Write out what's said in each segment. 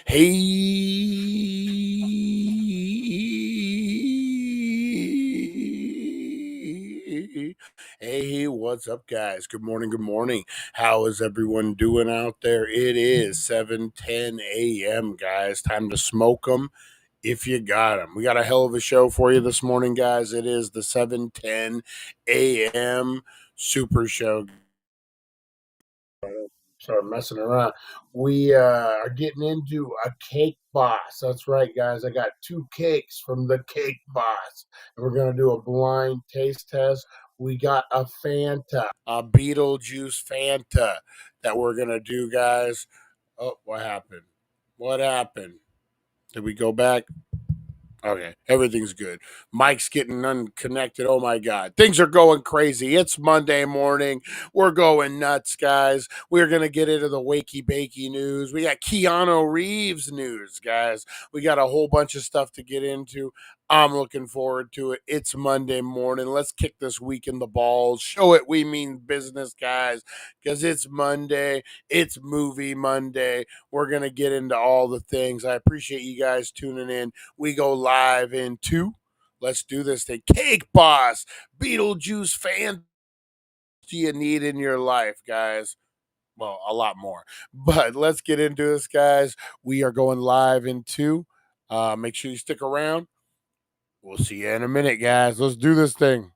Hey, what's up, guys? Good morning, good morning. How is everyone doing out there? It is 7:10 a.m., guys. Time to smoke them if you got them. We got a hell of a show for you this morning, guys. It is the 7:10 a.m. Super Show. Start messing around. We are getting into a cake boss. That's right, guys. I got 2 cakes from the cake boss, and we're gonna do a blind taste test. We got a Fanta, a Beetlejuice Fanta that we're gonna do, guys. Oh, what happened? What happened? Did we go back? Okay, everything's good. Mike's getting unconnected. Oh my God. Things are going crazy. It's Monday morning. We're going nuts, guys. We're going to get into the Wakey Bakey news. We got Keanu Reeves news, guys. We got a whole bunch of stuff to get into. I'm looking forward to it. It's Monday morning. Let's kick this week in the balls. Show it we mean business, guys, because it's Monday. It's Movie Monday. We're going to get into all the things. I appreciate you guys tuning in. We go live in 2. Let's do this thing. Cake Boss, Beetlejuice Fanta. Do you need in your life, guys? Well, a lot more. But let's get into this, guys. We are going live in 2. Make sure you stick around. We'll see you in a minute, guys. Let's do this thing.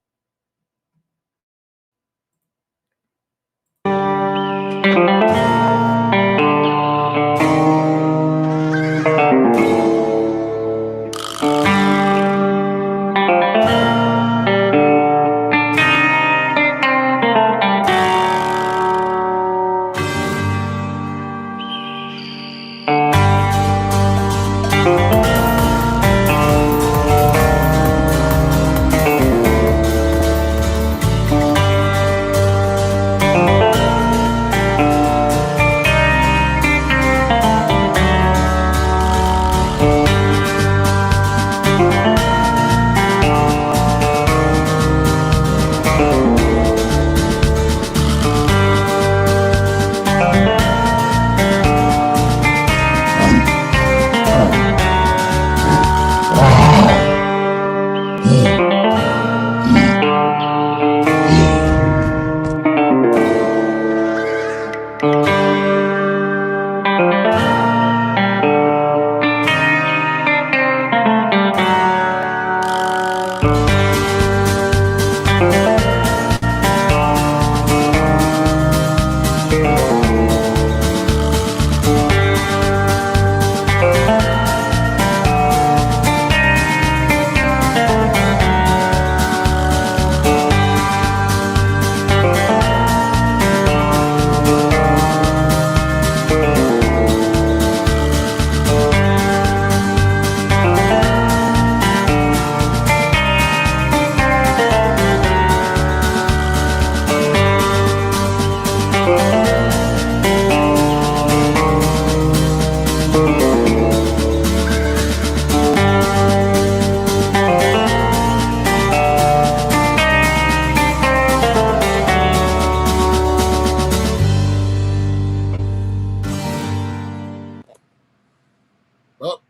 Well,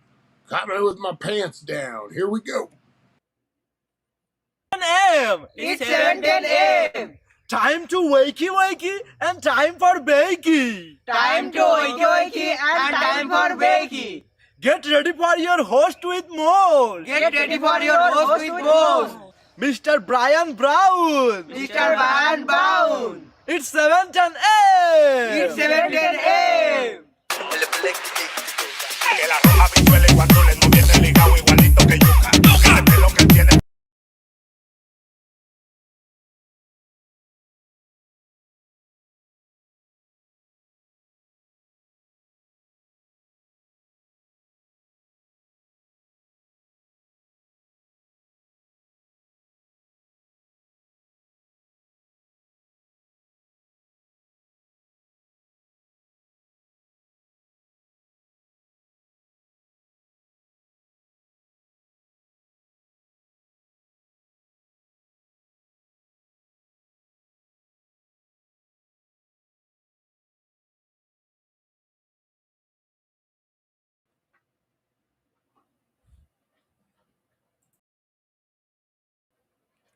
caught me with my pants down. Here we go. It's 7:10 a.m. Time to wakey and time for bakey. Time to wakey and time for bakey. Get ready for your host with more. Get ready for your host with more. Mr. Brian Brown. Mr. Van Brown. It's 7:10 a.m. It's 7:10 a.m. Que la roja pichuela y cuando le tuviese ligado igualito que yuca. El pelo que tiene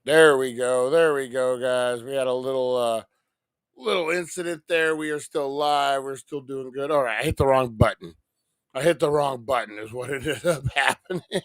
There we go. There we go, guys. We had a little incident there. We are still live. We're still doing good. All right, I hit the wrong button. I hit the wrong button is what ended up happening.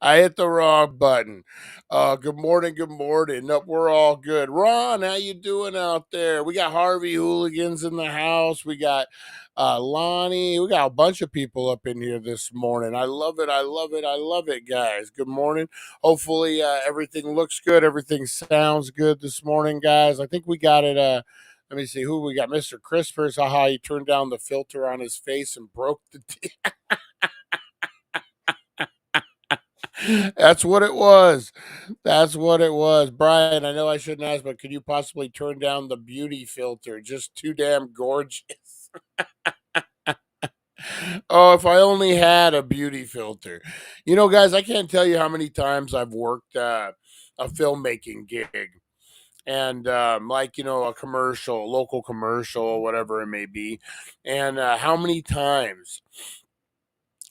I hit the wrong button. Good morning, good morning. Nope, we're all good. Ron, how you doing out there? We got Harvey Hooligans in the house. We got Lonnie. We got a bunch of people up in here this morning. I love it. I love it. I love it, guys. Good morning. Hopefully everything looks good. Everything sounds good this morning, guys. I think we got it. Let me see who we got. Mr. Crispers. Haha, he turned down the filter on his face and broke the That's what it was. That's what it was. Brian, I know I shouldn't ask, but could you possibly turn down the beauty filter? Just too damn gorgeous. Oh, if I only had a beauty filter. You know, guys, I can't tell you how many times I've worked a filmmaking gig. And a commercial, local commercial, whatever it may be. And how many times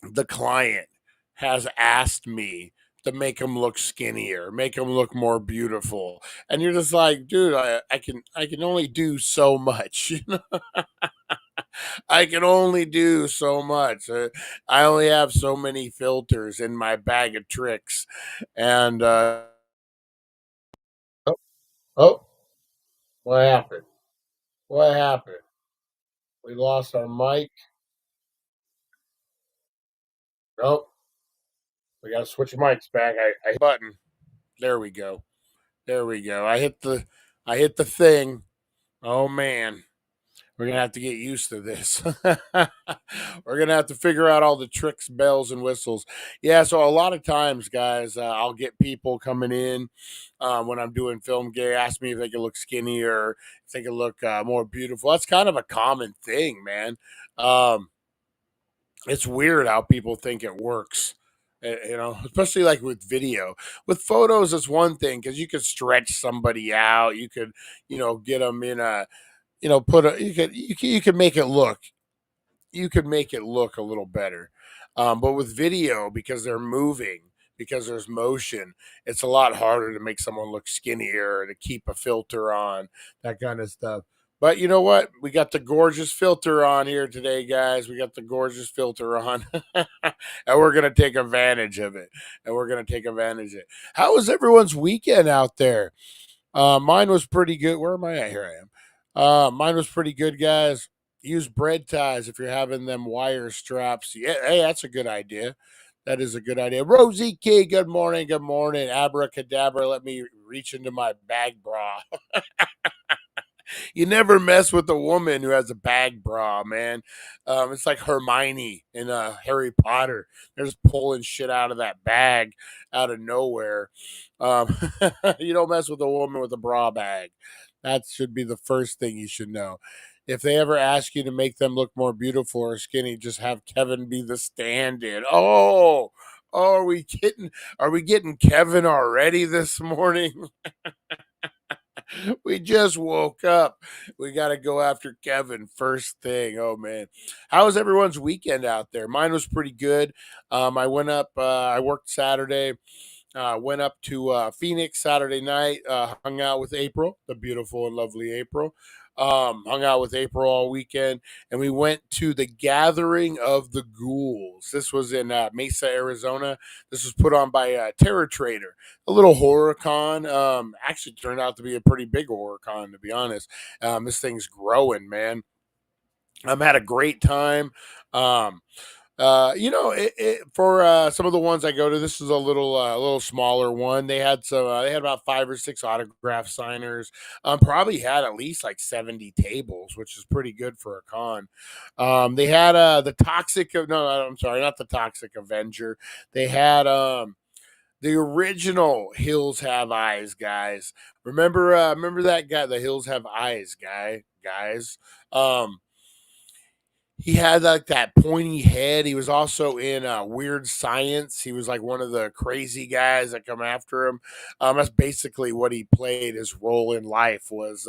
the client has asked me to make them look skinnier, make them look more beautiful. And you're just like, dude, I can only do so much. You know? I can only do so much. I only have so many filters in my bag of tricks. And oh, oh, what happened? What happened? We lost our mic. Nope. We got to switch mics back. I hit the button. There we go. There we go. I hit the thing. Oh man. We're gonna have to get used to this. We're gonna have to figure out all the tricks, bells, and whistles. Yeah, so a lot of times, guys, I'll get people coming in when I'm doing film gay, ask me if they can look skinnier, if they can look more beautiful. That's kind of a common thing, man. Um, it's weird how people think it works. Especially like with video. With photos, it's one thing because you could stretch somebody out. You could, get them in a, put a you could make it look a little better. But with video, because they're moving, because there's motion, it's a lot harder to make someone look skinnier, to keep a filter on, that kind of stuff. But you know what? We got the gorgeous filter on here today, guys. We got the gorgeous filter on, and we're gonna take advantage of it. How was everyone's weekend out there? Mine was pretty good. Where am I at? Here I am. Mine was pretty good, guys. Use bread ties if you're having them wire straps. Yeah, hey, that's a good idea. That is a good idea. Rosie K, good morning. Good morning. Abracadabra, let me reach into my bag bra. You never mess with a woman who has a bag bra, man. It's like Hermione in Harry Potter. They're just pulling shit out of that bag out of nowhere. Um, you don't mess with a woman with a bra bag. That should be the first thing you should know. If they ever ask you to make them look more beautiful or skinny, just have Kevin be the stand-in. Oh, are we getting Kevin already this morning? We just woke up. We got to go after Kevin first thing. Oh man, how was everyone's weekend out there? Mine was pretty good. I went up. I worked Saturday. Went up to Phoenix Saturday night. Hung out with April, the beautiful and lovely April. Hung out with April all weekend, and we went to the Gathering of the Ghouls. This was in Mesa, Arizona. This was put on by Terror Trader, a little horror con. Actually turned out to be a pretty big horror con, to be honest. This thing's growing, man. Had a great time. Um, for some of the ones I go to, this is a little smaller one. They had about 5 or 6 autograph signers. Probably had at least like 70 tables, which is pretty good for a con. They had the Toxic. No, I'm sorry, not the Toxic Avenger. They had the original Hills Have Eyes guys. Remember that guy, the Hills Have Eyes guys. He had like that pointy head. He was also in Weird Science. He was like one of the crazy guys that come after him. That's basically what he played. His role in life was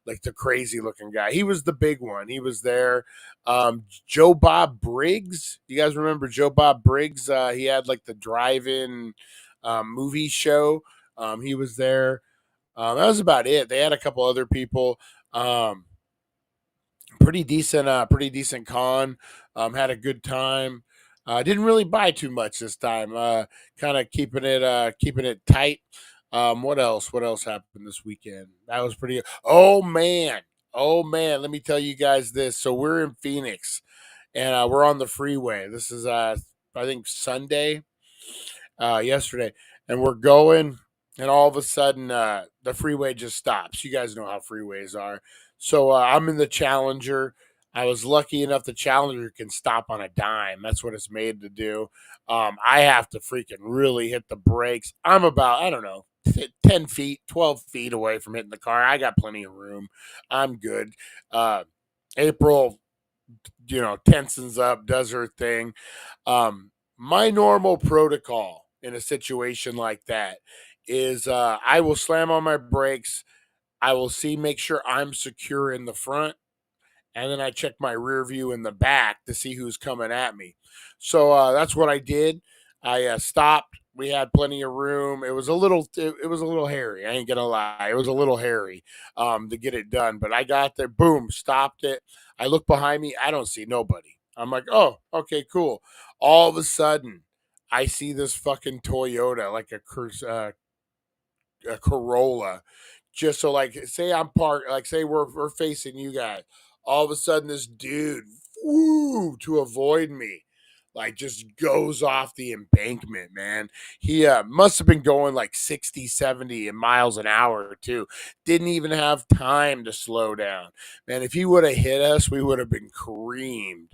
like the crazy looking guy. He was the big one. He was there. Joe Bob Briggs. You guys remember Joe Bob Briggs? He had like the drive-in movie show. He was there. That was about it. They had a couple other people. Pretty decent con. Had a good time. Didn't really buy too much this time. Kind of keeping it tight. What else? What else happened this weekend? That was pretty. Oh man. Let me tell you guys this. So we're in Phoenix, and we're on the freeway. This is I think Sunday, yesterday, and we're going, and all of a sudden the freeway just stops. You guys know how freeways are. So I'm in the Challenger. I was lucky enough the Challenger can stop on a dime. That's what it's made to do. I have to freaking really hit the brakes. I'm about, I don't know, 10 feet, 12 feet away from hitting the car. I got plenty of room. I'm good. April, tensens up, does her thing. My normal protocol in a situation like that is I will slam on my brakes. I will make sure I'm secure in the front, and then I check my rear view in the back to see who's coming at me. So that's what I did. I stopped. We had plenty of room. It was a little hairy. I ain't gonna lie. It was a little hairy to get it done, but I got there. Boom, stopped it. I look behind me. I don't see nobody. I'm like, oh, okay, cool. All of a sudden, I see this fucking Toyota, like a Corolla. Just so, like, say I'm parked, like, say we're facing you guys. All of a sudden, this dude, to avoid me, like, just goes off the embankment, man. He must have been going like 60, 70 miles an hour, too. Didn't even have time to slow down. Man, if he would have hit us, we would have been creamed.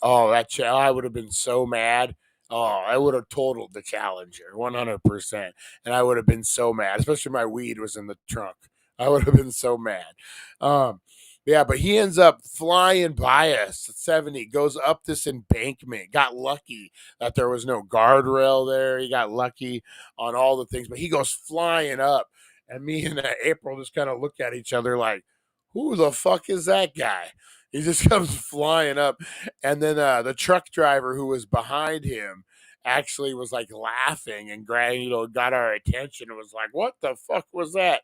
Oh, I would have been so mad. Oh, I would have totaled the Challenger 100%. And I would have been so mad, especially my weed was in the trunk. I would have been so mad. Yeah, but he ends up flying by us at 70, goes up this embankment, got lucky that there was no guardrail there. He got lucky on all the things, but he goes flying up. And me and April just kind of look at each other like, who the fuck is that guy? He just comes flying up. And then the truck driver who was behind him actually was like laughing and got our attention. It was like, what the fuck was that?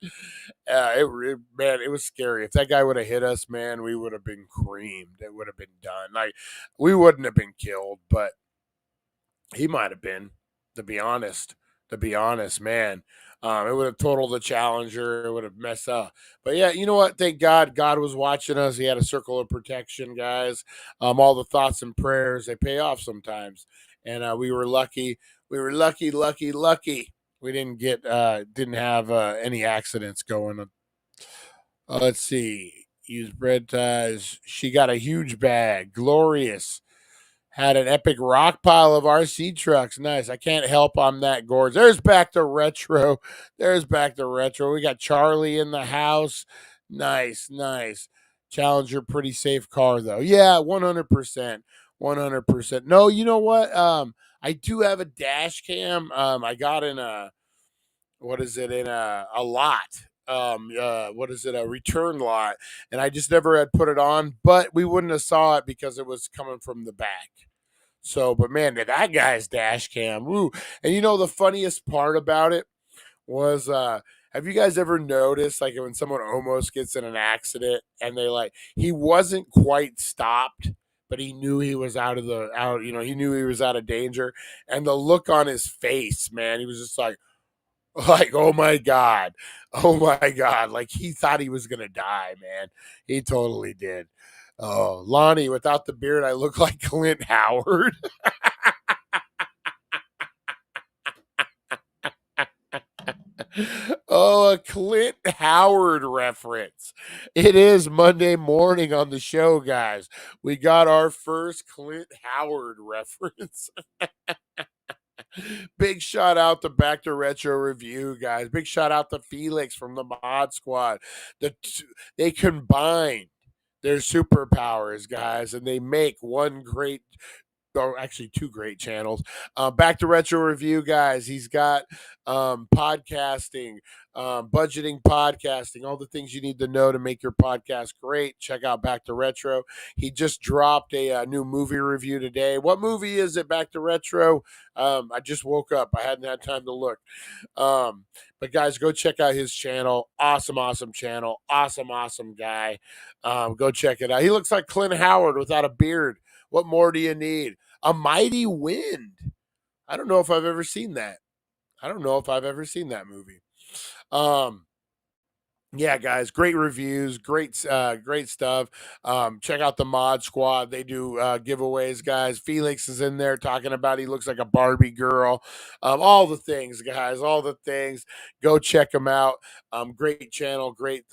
Man, it was scary. If that guy would have hit us, man, we would have been creamed. It would have been done. Like, we wouldn't have been killed, but he might have been, to be honest. Man. It would have totaled the Challenger. It would have messed up. But yeah, you know what? Thank God. God was watching us. He had a circle of protection, guys. All the thoughts and prayers, they pay off sometimes. And we were lucky. We were lucky. We didn't have any accidents going on. Let's see. Use bread ties. She got a huge bag. Glorious. Had an epic rock pile of RC trucks. Nice. I can't help I'm that gorgeous. There's back to retro. We got Charlie in the house. Nice. Challenger, pretty safe car though. Yeah, 100%. 100%. No, you know what? I do have a dash cam. I got in a lot. A return lot, and I just never had put it on, but we wouldn't have saw it because it was coming from the back. So, but man, that guy's dash cam, woo. And the funniest part about it was, have you guys ever noticed, like, when someone almost gets in an accident and he wasn't quite stopped, but he knew he was he knew he was out of danger, and the look on his face, man, he was just like, oh my God, like he thought he was gonna die, man. He totally did. Oh, Lonnie, without the beard, I look like Clint Howard. Oh, a Clint Howard reference. It is Monday morning on the show, guys. We got our first Clint Howard reference. Big shout out to Back to Retro Review, guys. Big shout out to Felix from the Mod Squad. They combine their superpowers, guys, and they make one great actually two great channels. Back to Retro Review, guys. He's got podcasting, budgeting, podcasting, all the things you need to know to make your podcast great. Check out Back to Retro. He just dropped a new movie review today. What movie is it, Back to Retro? I just woke up. I hadn't had time to look. But guys, go check out his channel. Awesome channel. Awesome guy. Go check it out. He looks like Clint Howard without a beard. What more do you need? A Mighty Wind. I don't know if I've ever seen that. Movie. Yeah, guys, great reviews, great stuff. Check out the Mod Squad. They do giveaways, guys. Felix is in there talking about he looks like a Barbie girl. All the things, guys, all the things. Go check them out. Great channel, great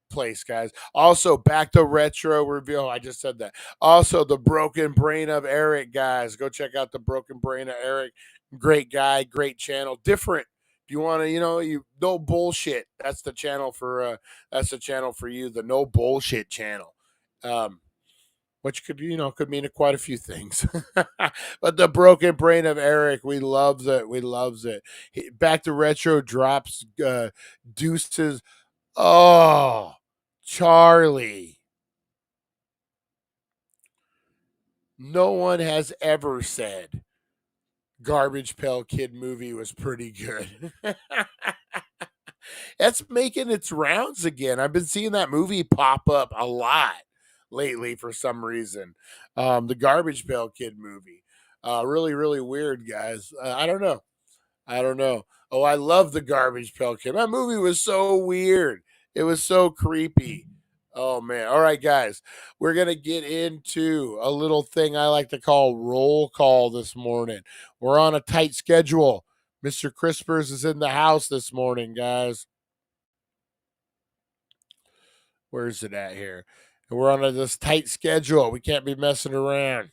place, guys. Also, Back to Retro Review. I just said that. Also, the Broken Brain of Eric, guys. Go check out the Broken Brain of Eric. Great guy, great channel, different. If you want to, you no bullshit. That's the channel for you, the no bullshit channel. Which could mean quite a few things. But the Broken Brain of Eric, we loves it. Back to Retro drops Deuces. Oh, Charlie. No one has ever said Garbage Pail Kid movie was pretty good. That's making its rounds again. I've been seeing that movie pop up a lot lately for some reason. The Garbage Pail Kid movie. Really weird, guys. I don't know. Oh, I love the Garbage Pail Kid. That movie was so weird. It was so creepy. Oh, man. All right, guys. We're going to get into a little thing I like to call roll call this morning. We're on a tight schedule. Mr. Crispers is in the house this morning, guys. Where's it at here? And we're on this tight schedule. We can't be messing around.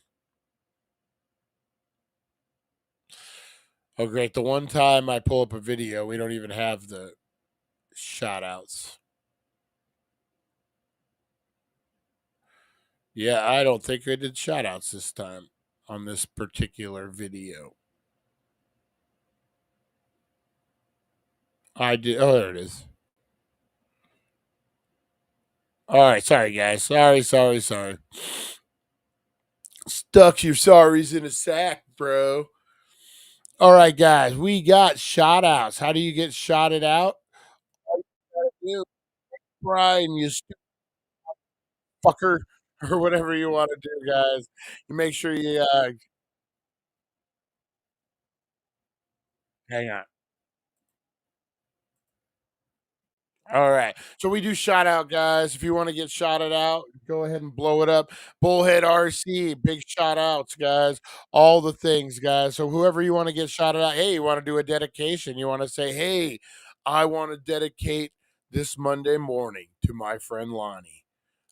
Oh, great. The one time I pull up a video, we don't even have the shout-outs. Yeah, I don't think I did shout-outs this time on this particular video. I did. Oh, there it is. All right. Sorry, guys. Sorry. Stuck your sorries in a sack, bro. All right, guys. We got shout-outs. How do you get shouted out? All you gotta do, Brian, you stupid fucker, or whatever you want to do, guys. You make sure you hang on. All right. So we do shout out, guys. If you want to get shouted out, go ahead and blow it up. Bullhead RC, big shout outs, guys. All the things, guys. So whoever you want to get shouted out, hey, you want to do a dedication. You want to say, hey, I want to dedicate this Monday morning to my friend Lonnie.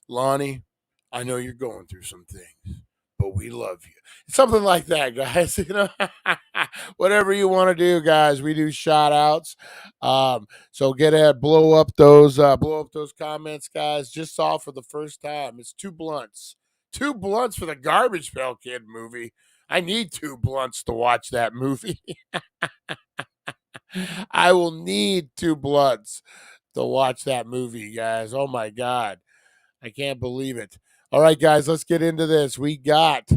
Lonnie, I know you're going through some things, but we love you. Something like that, guys. Whatever you want to do, guys. We do shout outs. So get ahead, blow up those comments, guys. Just saw for the first time. It's 2 blunts. 2 blunts for the Garbage Pail Kid movie. I need 2 blunts to watch that movie. I will need 2 blunts to watch that movie, guys. Oh my God. I can't believe it. All right, guys, let's get into this. We got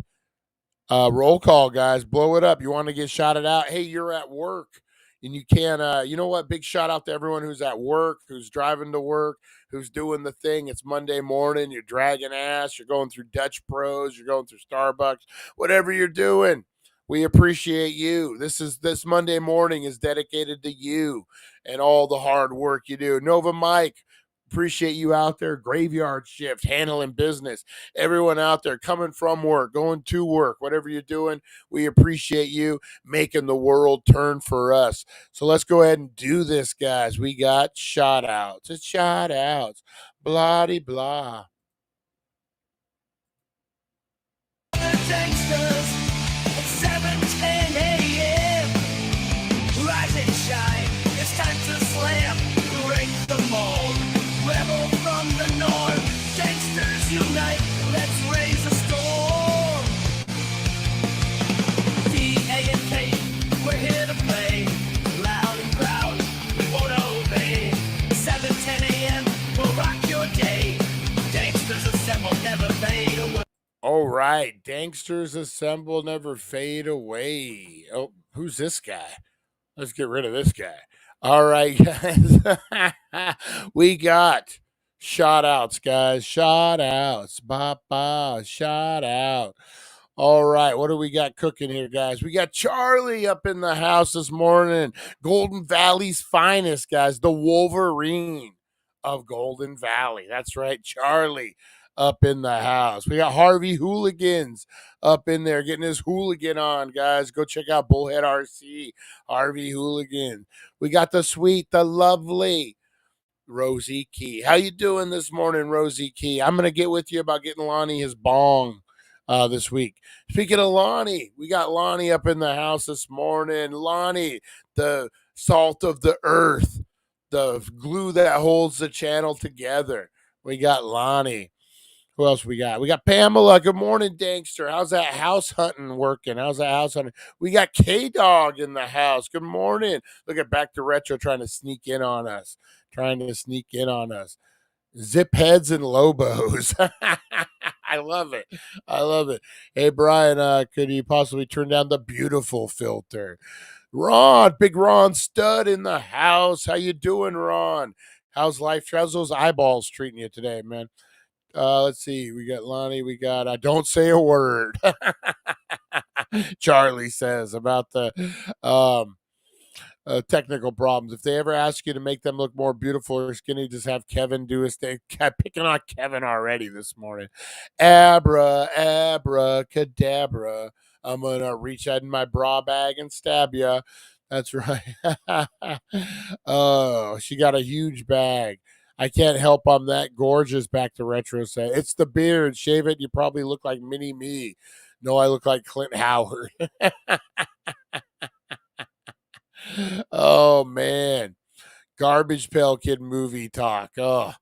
roll call, guys. Blow it up. You want to get shouted out? Hey, you're at work and you can, you know what? Big shout out to everyone who's at work, who's driving to work, who's doing the thing. It's Monday morning. You're dragging ass. You're going through Dutch Bros. You're going through Starbucks. Whatever you're doing, we appreciate you. This Monday morning is dedicated to you and all the hard work you do. Nova Mike, appreciate you out there. Graveyard shift, handling business. Everyone out there coming from work, going to work, whatever you're doing, we appreciate you making the world turn for us. So let's go ahead and do this, guys. We got shout outs. It's shout outs. Blah de blah. right. Danksters assemble, never fade away. Oh, who's this guy? Let's get rid of this guy. All right, guys. We got shout outs, guys. Shout outs. Ba shout out. All right, what do we got cooking here, guys? We got Charlie up in the house this morning. Golden Valley's finest, guys. The Wolverine of Golden Valley. That's right, Charlie up in the house. We got Harvey Hooligans up in there getting his hooligan on, guys. Go check out Bullhead RC, Harvey Hooligan. We got the sweet, the lovely Rosie Key. How you doing this morning, Rosie Key? I'm gonna get with you about getting Lonnie his bong this week. Speaking of Lonnie, we got Lonnie up in the house this morning. Lonnie, the salt of the earth, the glue that holds the channel together. We got Lonnie. Who else we got? We got Pamela. Good morning, Dankster. How's that house hunting working? How's that house hunting? We got K-Dog in the house. Good morning. Look at Back to Retro trying to sneak in on us. Zip heads and Lobos. I love it. Hey, Brian, could you possibly turn down the beautiful filter? Ron, big Ron Stud in the house. How you doing, Ron? How's life? How's those eyeballs treating you today, man? Let's see. We got Lonnie. We got don't say a word. Charlie says about the technical problems. If they ever ask you to make them look more beautiful or skinny, just have Kevin do his thing. Picking on Kevin already this morning. Abracadabra. I'm going to reach out in my bra bag and stab ya. That's right. Oh, she got a huge bag. I can't help I'm that gorgeous, Back to Retro say. It's the beard. Shave it, you probably look like mini me. No, I look like Clint Howard. Oh, man. Garbage Pail Kid movie talk. Oh,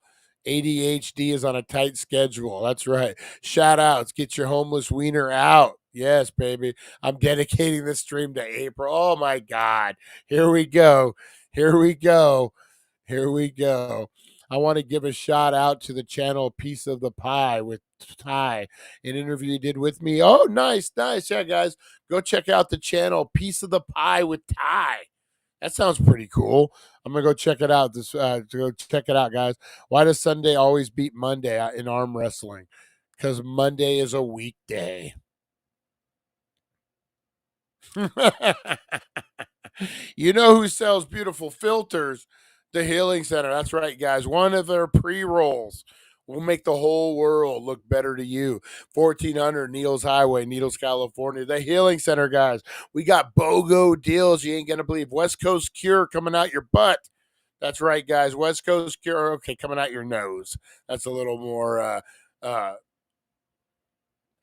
ADHD is on a tight schedule. That's right. Shout outs. Get your homeless wiener out. Yes, baby. I'm dedicating this stream to April. Oh, my God. Here we go. I want to give a shout out to the channel Piece of the Pie with Ty, an interview he did with me. Oh, nice. Yeah, guys, go check out the channel Piece of the Pie with Ty. That sounds pretty cool. I'm gonna go check it out. Guys. Why does Sunday always beat Monday in arm wrestling? Because Monday is a weekday. You know who sells beautiful filters? The Healing Center. That's right, guys. One of their pre-rolls will make the whole world look better to you. 1400 Needles Highway, Needles, California. The Healing Center, guys. We got BOGO deals you ain't going to believe. West Coast Cure coming out your butt. That's right, guys. West Coast Cure, okay, coming out your nose. That's a little more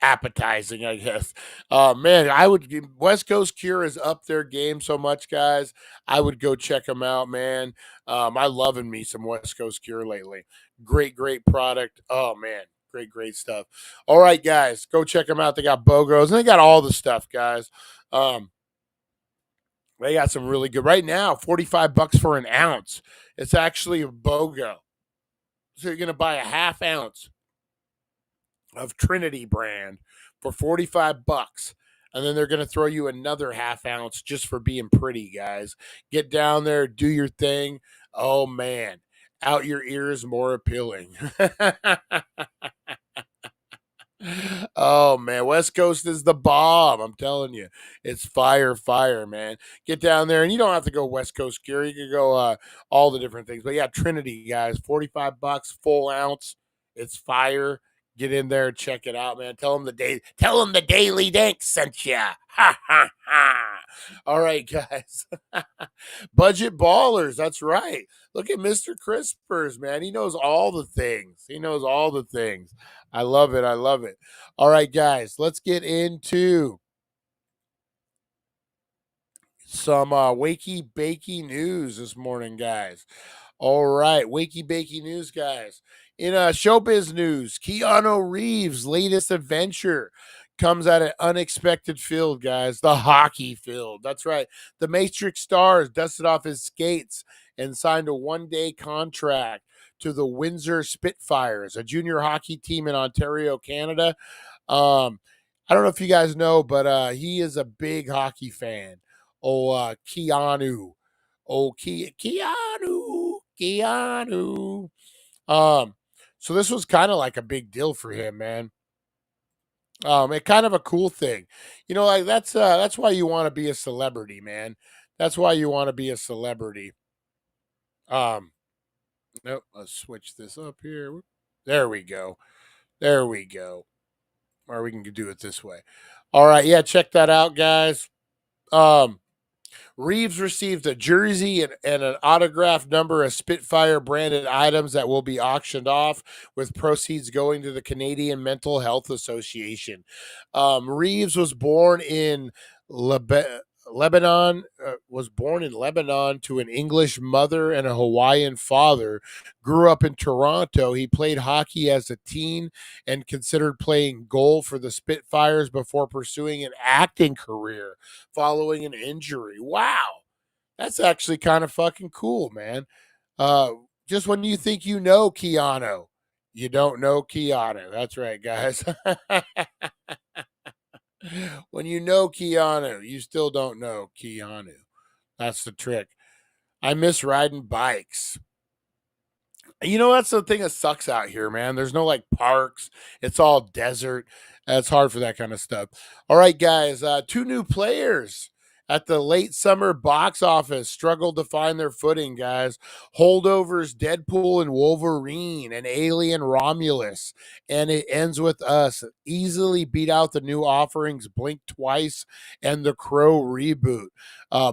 appetizing, I guess. Man, West Coast Cure is up their game so much, guys. I would go check them out, man. I loving me some West Coast Cure lately. Great product. Oh man, great stuff. All right, guys, go check them out. They got BOGOs and they got all the stuff, guys. They got some really good right now. $45 for an ounce. It's actually a BOGO. So you're gonna buy a half ounce of Trinity brand for $45, and then they're going to throw you another half ounce just for being pretty, guys. Get down there, do your thing. Oh man, out your ears more appealing. Oh man, West Coast is the bomb. I'm telling you, it's fire, man. Get down there, and you don't have to go West Coast Cure. You can go all the different things. But yeah, Trinity, guys, $45, full ounce. It's fire. Get in there, check it out, man. Tell them the Daily Dank sent you. Ha ha ha. All right, guys. Budget ballers. That's right. Look at Mr. Crispers, man. He knows all the things. I love it. All right, guys. Let's get into some Wakey Bakey news this morning, guys. All right, Wakey Bakey news, guys. In showbiz news, Keanu Reeves' latest adventure comes at an unexpected field, guys. The hockey field. That's right. The Matrix stars dusted off his skates and signed a one-day contract to the Windsor Spitfires, a junior hockey team in Ontario, Canada. I don't know if you guys know, but he is a big hockey fan. Keanu. Keanu. So this was kind of like a big deal for him, man. It kind of a cool thing, like that's why you want to be a celebrity, man. That's why you want to be a celebrity. Um, nope, let's switch this up here. There we go. There we go. Or we can do it this way. All right, yeah, check that out, guys. Um, Reeves received a jersey and an autographed number of Spitfire branded items that will be auctioned off, with proceeds going to the Canadian Mental Health Association. Reeves was born in Lebanon. To an English mother and a Hawaiian father. Grew up in Toronto. He played hockey as a teen and considered playing goal for the Spitfires before pursuing an acting career following an injury. Wow. That's actually kind of fucking cool, man. Just when you think you know Keanu, you don't know Keanu. That's right, guys. When you know Keanu, you still don't know Keanu. That's the trick. I miss riding bikes. That's the thing that sucks out here, man. There's no like parks. It's all desert. It's hard for that kind of stuff. All right, guys. Two new players at the late summer box office struggled to find their footing, guys. Holdovers Deadpool and Wolverine and Alien Romulus. And it ends with us. Easily beat out the new offerings Blink Twice and the Crow reboot.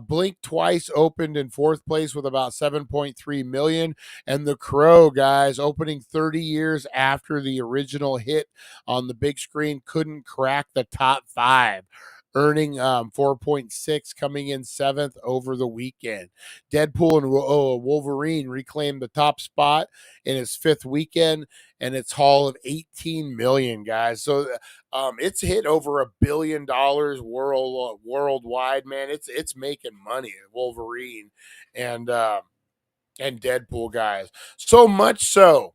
Blink Twice opened in fourth place with about 7.3 million. And The Crow, guys, opening 30 years after the original hit on the big screen, couldn't crack the top 5, earning 4.6, coming in 7th over the weekend. Deadpool and Wolverine reclaimed the top spot in its 5th weekend and its haul of 18 million, guys. So it's hit over $1 billion worldwide, man. It's making money, Wolverine and Deadpool, guys. So much so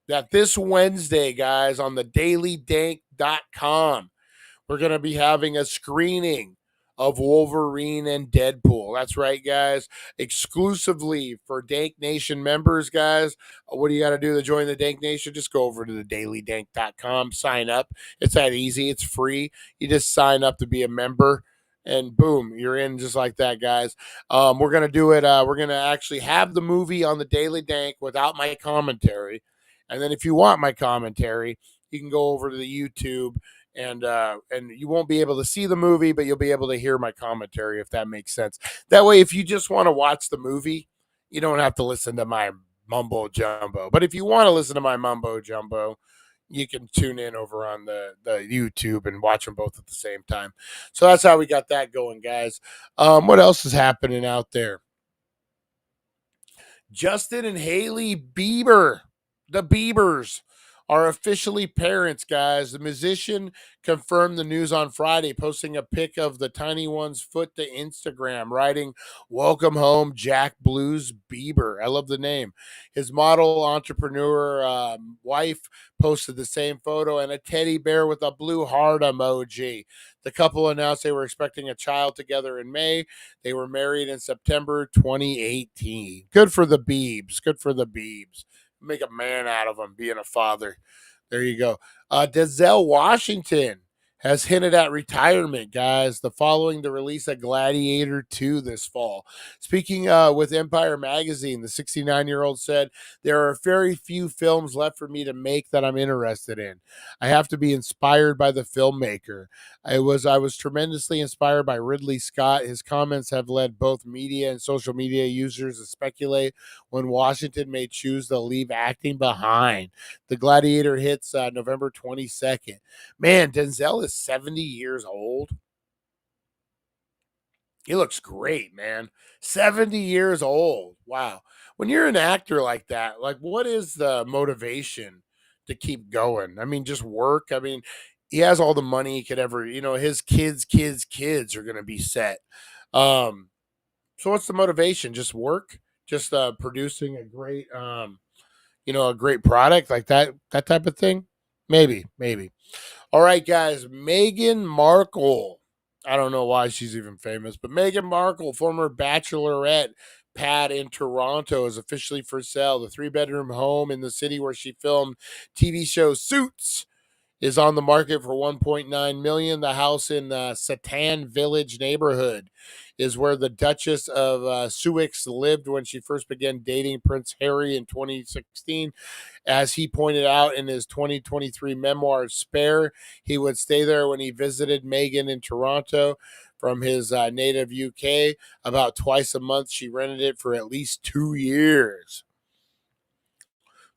that this Wednesday, guys, on the dailydank.com, we're going to be having a screening of Wolverine and Deadpool. That's right, guys. Exclusively for Dank Nation members, guys. What do you got to do to join the Dank Nation? Just go over to the dailydank.com, sign up. It's that easy. It's free. You just sign up to be a member. And boom, you're in just like that, guys. We're going to do it. We're going to actually have the movie on the Daily Dank without my commentary. And then if you want my commentary, you can go over to the YouTube and you won't be able to see the movie, but you'll be able to hear my commentary, if that makes sense. That way, if you just want to watch the movie, you don't have to listen to my mumbo jumbo. But if you want to listen to my mumbo jumbo, you can tune in over on the YouTube and watch them both at the same time. So that's how we got that going, guys. What else is happening out there? Justin and Haley Bieber, the Biebers, are officially parents, guys. The musician confirmed the news on Friday, posting a pic of the tiny one's foot to Instagram, writing, "Welcome home, Jack Blues Bieber." I love the name. His model entrepreneur wife posted the same photo and a teddy bear with a blue heart emoji. The couple announced they were expecting a child together in May. They were married in September 2018. Good for the Biebs. Good for the Biebs. Make a man out of him being a father. There you go. Denzel Washington has hinted at retirement, guys, following the release of Gladiator 2 this fall. Speaking with Empire Magazine, the 69-year-old said, "There are very few films left for me to make that I'm interested in. I have to be inspired by the filmmaker. I was tremendously inspired by Ridley Scott. His comments have led both media and social media users to speculate when Washington may choose to leave acting behind." The Gladiator hits November 22nd. Man, Denzel is 70 years old. He looks great, man. 70 years old. Wow. When you're an actor like that, like, what is the motivation to keep going? I mean, just work. I mean, he has all the money he could ever, his kids are going to be set. So what's the motivation? Just work? Just producing a great a great product like that type of thing. Maybe. All right, guys. Meghan Markle. I don't know why she's even famous, but Meghan Markle, former bachelorette pad in Toronto, is officially for sale. The 3-bedroom home in the city where she filmed TV show Suits is on the market for 1.9 million. The house in Satan Village neighborhood is where the Duchess of Sussex lived when she first began dating Prince Harry in 2016. As he pointed out in his 2023 memoir, Spare, he would stay there when he visited Meghan in Toronto from his native UK. About twice a month, she rented it for at least 2 years.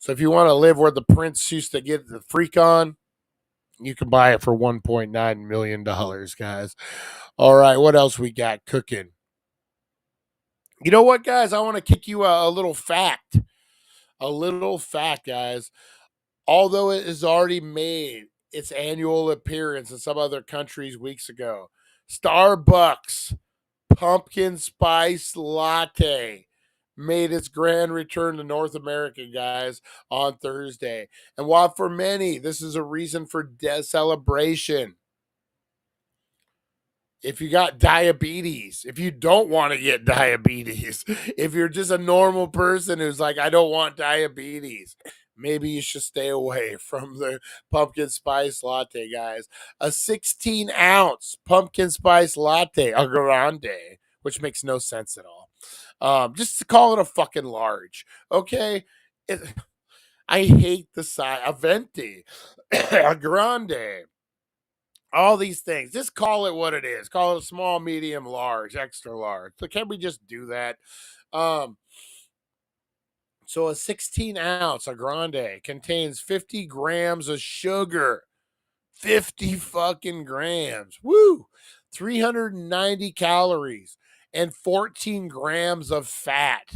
So if you want to live where the prince used to get the freak on, you can buy it for $1.9 million, guys. All right, what else we got cooking? You know what, guys? I want to kick you a little fact. A little fact, guys. Although it has already made its annual appearance in some other countries weeks ago, Starbucks pumpkin spice latte made its grand return to North America, guys, on Thursday. And while for many this is a reason for celebration, if you got diabetes, if you don't want to get diabetes, if you're just a normal person who's like, I don't want diabetes, maybe you should stay away from the pumpkin spice latte, guys. A 16-ounce pumpkin spice latte, a grande, which makes no sense at all. Just to call it a fucking large, okay? I hate the size. A venti, a grande. All these things. Just call it what it is. Call it small, medium, large, extra large. So can we just do that? So a 16-ounce, a grande, contains 50 grams of sugar. 50 fucking grams. Woo! 390 calories and 14 grams of fat.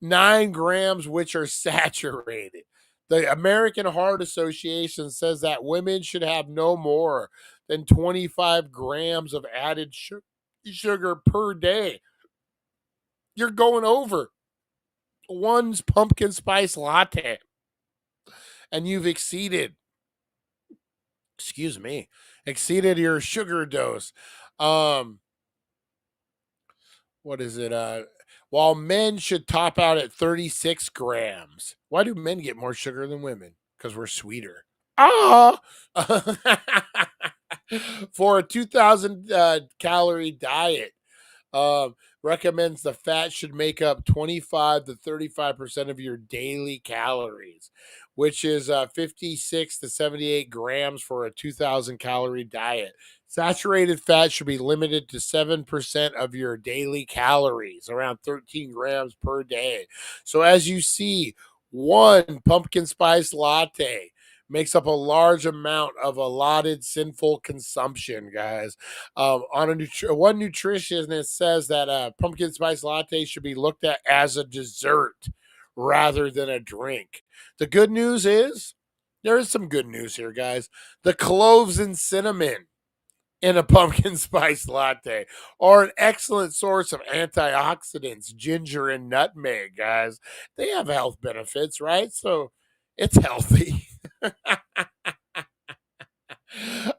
9 grams which are saturated. The American Heart Association says that women should have no more than 25 grams of added sugar per day. You're going over one's pumpkin spice latte, and you've exceeded your sugar dose. What is it? While men should top out at 36 grams. Why do men get more sugar than women? Because we're sweeter. Ah! For a 2,000 calorie diet, recommends the fat should make up 25 to 35% of your daily calories, which is 56 to 78 grams for a 2,000 calorie diet. Saturated fat should be limited to 7% of your daily calories, around 13 grams per day. So as you see, one pumpkin spice latte makes up a large amount of allotted sinful consumption, guys. On one nutritionist says that pumpkin spice latte should be looked at as a dessert rather than a drink. The good news is, there is some good news here, guys. The cloves and cinnamon in a pumpkin spice latte are an excellent source of antioxidants, ginger and nutmeg, guys. They have health benefits, right? So it's healthy.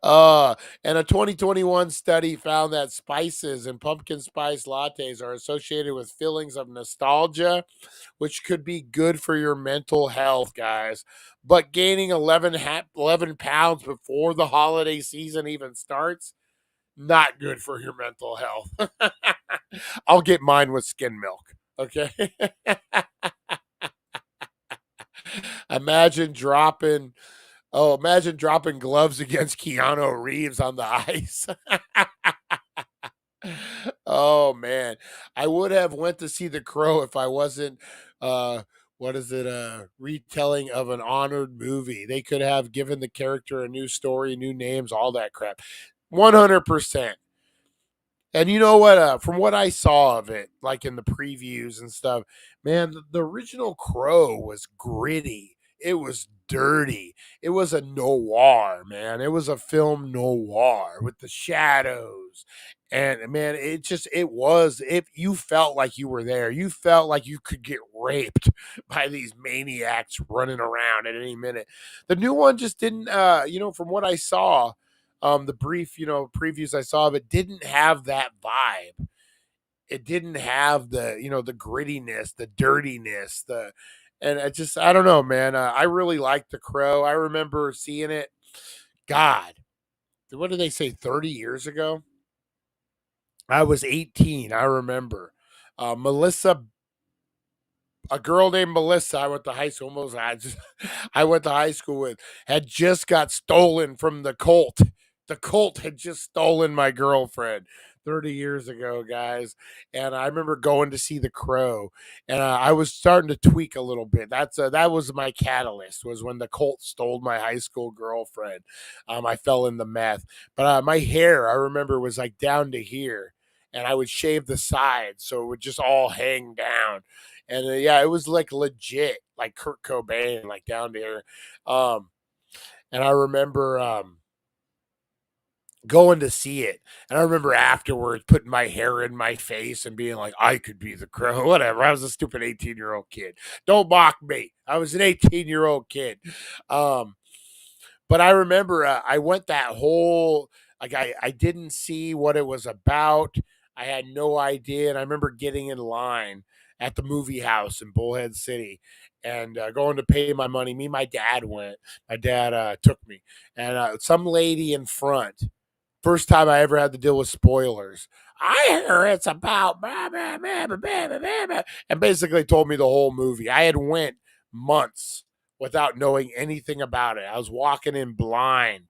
And a 2021 study found that spices and pumpkin spice lattes are associated with feelings of nostalgia, which could be good for your mental health, guys. But gaining 11 pounds before the holiday season even starts, not good for your mental health. I'll get mine with skim milk, okay? Imagine dropping gloves against Keanu Reeves on the ice. Oh man, I would have went to see The Crow if I wasn't retelling of an honored movie. They could have given the character a new story, new names, all that crap. 100%. And you know what? From what I saw of it, like in the previews and stuff, man, the original Crow was gritty. It was dirty. It was a noir, man. It was a film noir with the shadows. And man, if you felt like you were there, you felt like you could get raped by these maniacs running around at any minute. The new one just didn't, from what I saw, the brief, previews I saw of it didn't have that vibe. It didn't have the grittiness, the dirtiness, and I don't know, man. I really liked The Crow. I remember seeing it. God, what did they say? 30 years ago. I was 18. I remember. Melissa, a girl named Melissa, I went to high school. I went to high school with, had just got stolen from the cult. The cult had just stolen my girlfriend 30 years ago, guys. And I remember going to see The Crow, and I was starting to tweak a little bit. That was my catalyst. Was when the cult stole my high school girlfriend. I fell in the meth, but my hair, I remember, was like down to here, and I would shave the sides so it would just all hang down. And yeah, it was like legit, like Kurt Cobain, like down there. And I remember going to see it. And I remember afterwards putting my hair in my face and being like, I could be the Crow, whatever. I was a stupid 18-year-old kid. Don't mock me. I was an 18-year-old kid. But I remember I went that whole, like, I didn't see what it was about. I had no idea. And I remember getting in line at the movie house in Bullhead City and going to pay my money. Me and my dad went. My dad took me. And some lady in front, first time I ever had to deal with spoilers. I hear it's about blah, blah, blah, blah, blah, blah, blah, and basically told me the whole movie. I had went months without knowing anything about it. I was walking in blind.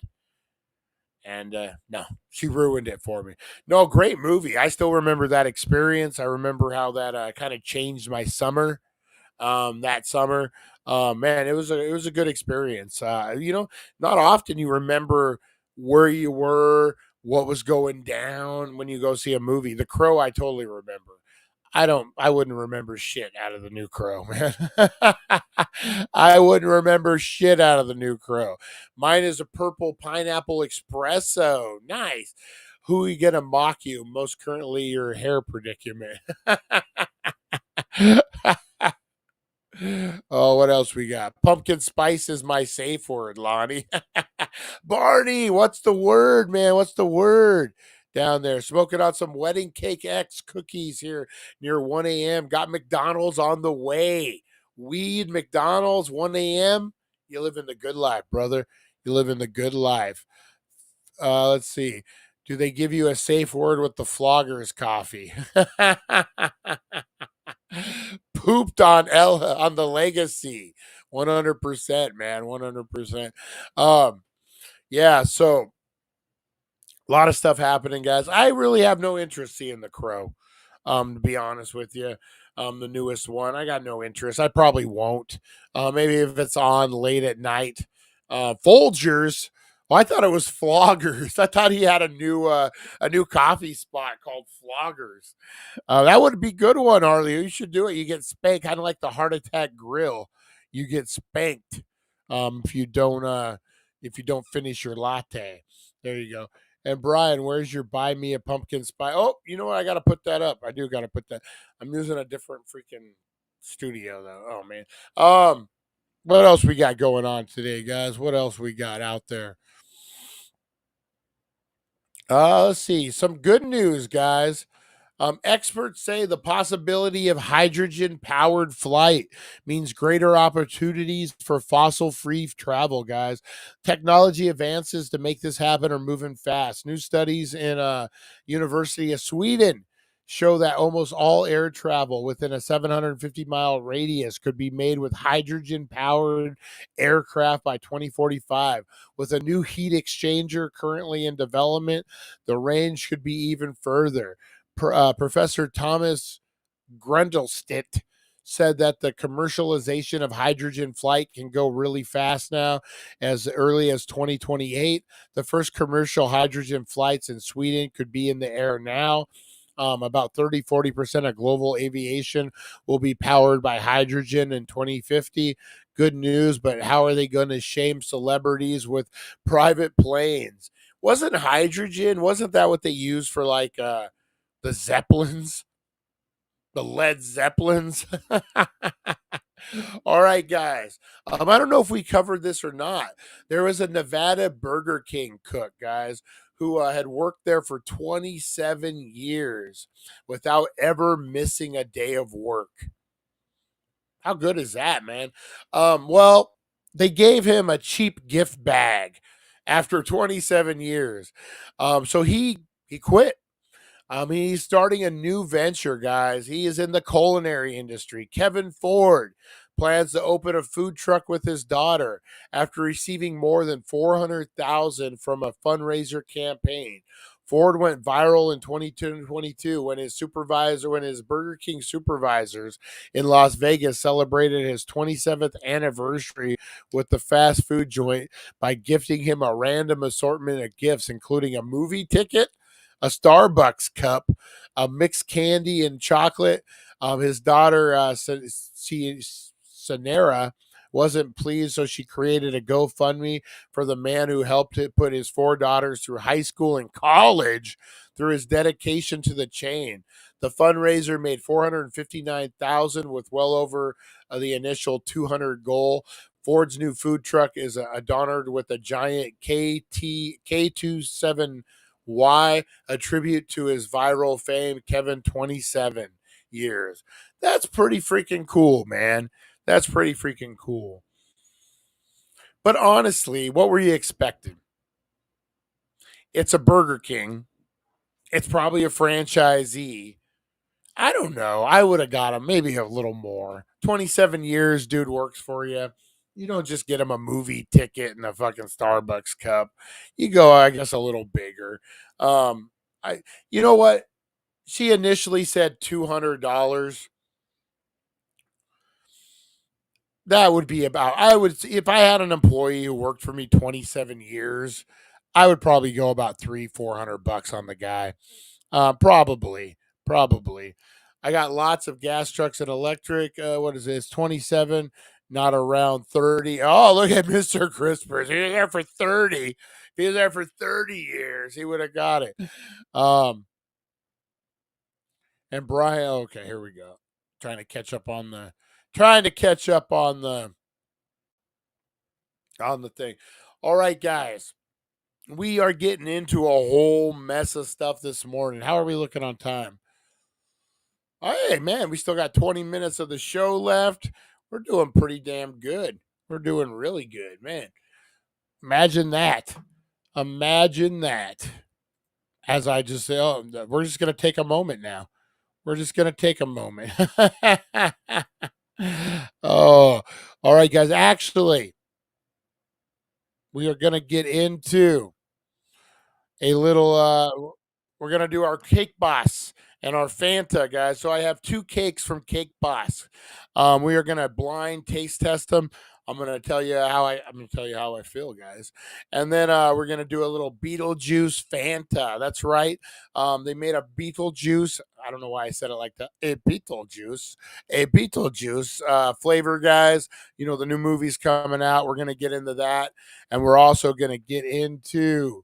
And no, she ruined it for me. No, great movie. I still remember that experience. I remember how that kind of changed my summer. That summer, man, it was a good experience. Not often you remember where you were, what was going down when you go see a movie. The Crow, I totally remember. I wouldn't remember shit out of the new Crow, man. I wouldn't remember shit out of the new Crow. Mine is a purple pineapple espresso. Nice. Who are you gonna mock you? Most currently your hair predicament. Oh, what else we got? Pumpkin spice is my safe word, Lonnie. Barney, what's the word, man? What's the word down there? Smoking on some wedding cake X cookies here near 1 a.m. Got McDonald's on the way. Weed, McDonald's, 1 a.m. You live in the good life, brother. You live in the good life. Let's see. Do they give you a safe word with the Floggers coffee? Pooped on the legacy. 100%, man. 100%. Yeah, so a lot of stuff happening, guys. I really have no interest seeing The Crow. To be honest with you. The newest one. I got no interest. I probably won't. Maybe if it's on late at night. Folgers. Well, I thought it was Floggers. I thought he had a new coffee spot called Floggers. That would be a good one, Harley. You should do it. You get spanked, kind of like the Heart Attack Grill. You get spanked if you don't finish your latte. There you go. And Brian, where's your buy me a pumpkin spice? Oh, you know what? I got to put that up. I do got to put that. I'm using a different freaking studio though. Oh man. What else we got going on today, guys? What else we got out there? Let's see. Some good news, guys. Experts say the possibility of hydrogen powered flight means greater opportunities for fossil free travel, guys. Technology advances to make this happen are moving fast. New studies in University of Sweden show that almost all air travel within a 750-mile radius could be made with hydrogen powered aircraft by 2045. With a new heat exchanger currently in development, the range could be even further. Professor Thomas Grundlestitt said that the commercialization of hydrogen flight can go really fast now, as early as 2028. The first commercial hydrogen flights in Sweden could be in the air now. About 30-40% of global aviation will be powered by hydrogen in 2050. good news, but how are they going to shame celebrities with private planes? Wasn't hydrogen, wasn't that what they used for like the Zeppelins? The Led Zeppelins? All right, guys. I don't know if we covered this or not. There was a Nevada Burger King cook, guys, who had worked there for 27 years without ever missing a day of work. How good is that, man? Well, they gave him a cheap gift bag after 27 years. So he quit. He's starting a new venture, guys. He is in the culinary industry. Kevin Ford plans to open a food truck with his daughter after receiving more than $400,000 from a fundraiser campaign. Ford went viral in 2022 when his Burger King supervisors in Las Vegas celebrated his 27th anniversary with the fast food joint by gifting him a random assortment of gifts, including a movie ticket, a Starbucks cup, a mixed candy and chocolate. His daughter, Sanera, wasn't pleased, so she created a GoFundMe for the man who helped it put his 4 daughters through high school and college through his dedication to the chain. The fundraiser made $459,000 with well over the initial 200 goal. Ford's new food truck is adorned with a giant K27Y, a tribute to his viral fame, Kevin, 27 years. That's pretty freaking cool, man. That's pretty freaking cool. But honestly, what were you expecting? It's a Burger King. It's probably a franchisee. I don't know. I would have got him maybe a little more. 27 years, dude works for you. You don't just get him a movie ticket and a fucking Starbucks cup. You go, I guess, a little bigger. You know what? She initially said $200. That would be about, if I had an employee who worked for me 27 years, I would probably go about $300-400 on the guy. Probably. I got lots of gas trucks and electric. What is this? 27, not around 30. Oh, look at Mr. Crispers. He was there for 30. If he was there for 30 years, he would have got it. And Brian, okay, here we go. Trying to catch up on the thing. All right, guys. We are getting into a whole mess of stuff this morning. How are we looking on time? Hey, man, we still got 20 minutes of the show left. We're doing pretty damn good. We're doing really good, man. Imagine that. As I just say, we're just going to take a moment now. Oh, all right, guys. Actually, we are going to get into a little, we're going to do our Cake Boss and our Fanta, guys. So I have 2 cakes from Cake Boss. We are going to blind taste test them. I'm going to tell you how I feel, guys. And then we're going to do a little Beetlejuice Fanta. That's right. They made a Beetlejuice. I don't know why I said it like that. A Beetlejuice flavor, guys. You know, the new movie's coming out. We're going to get into that. And we're also going to get into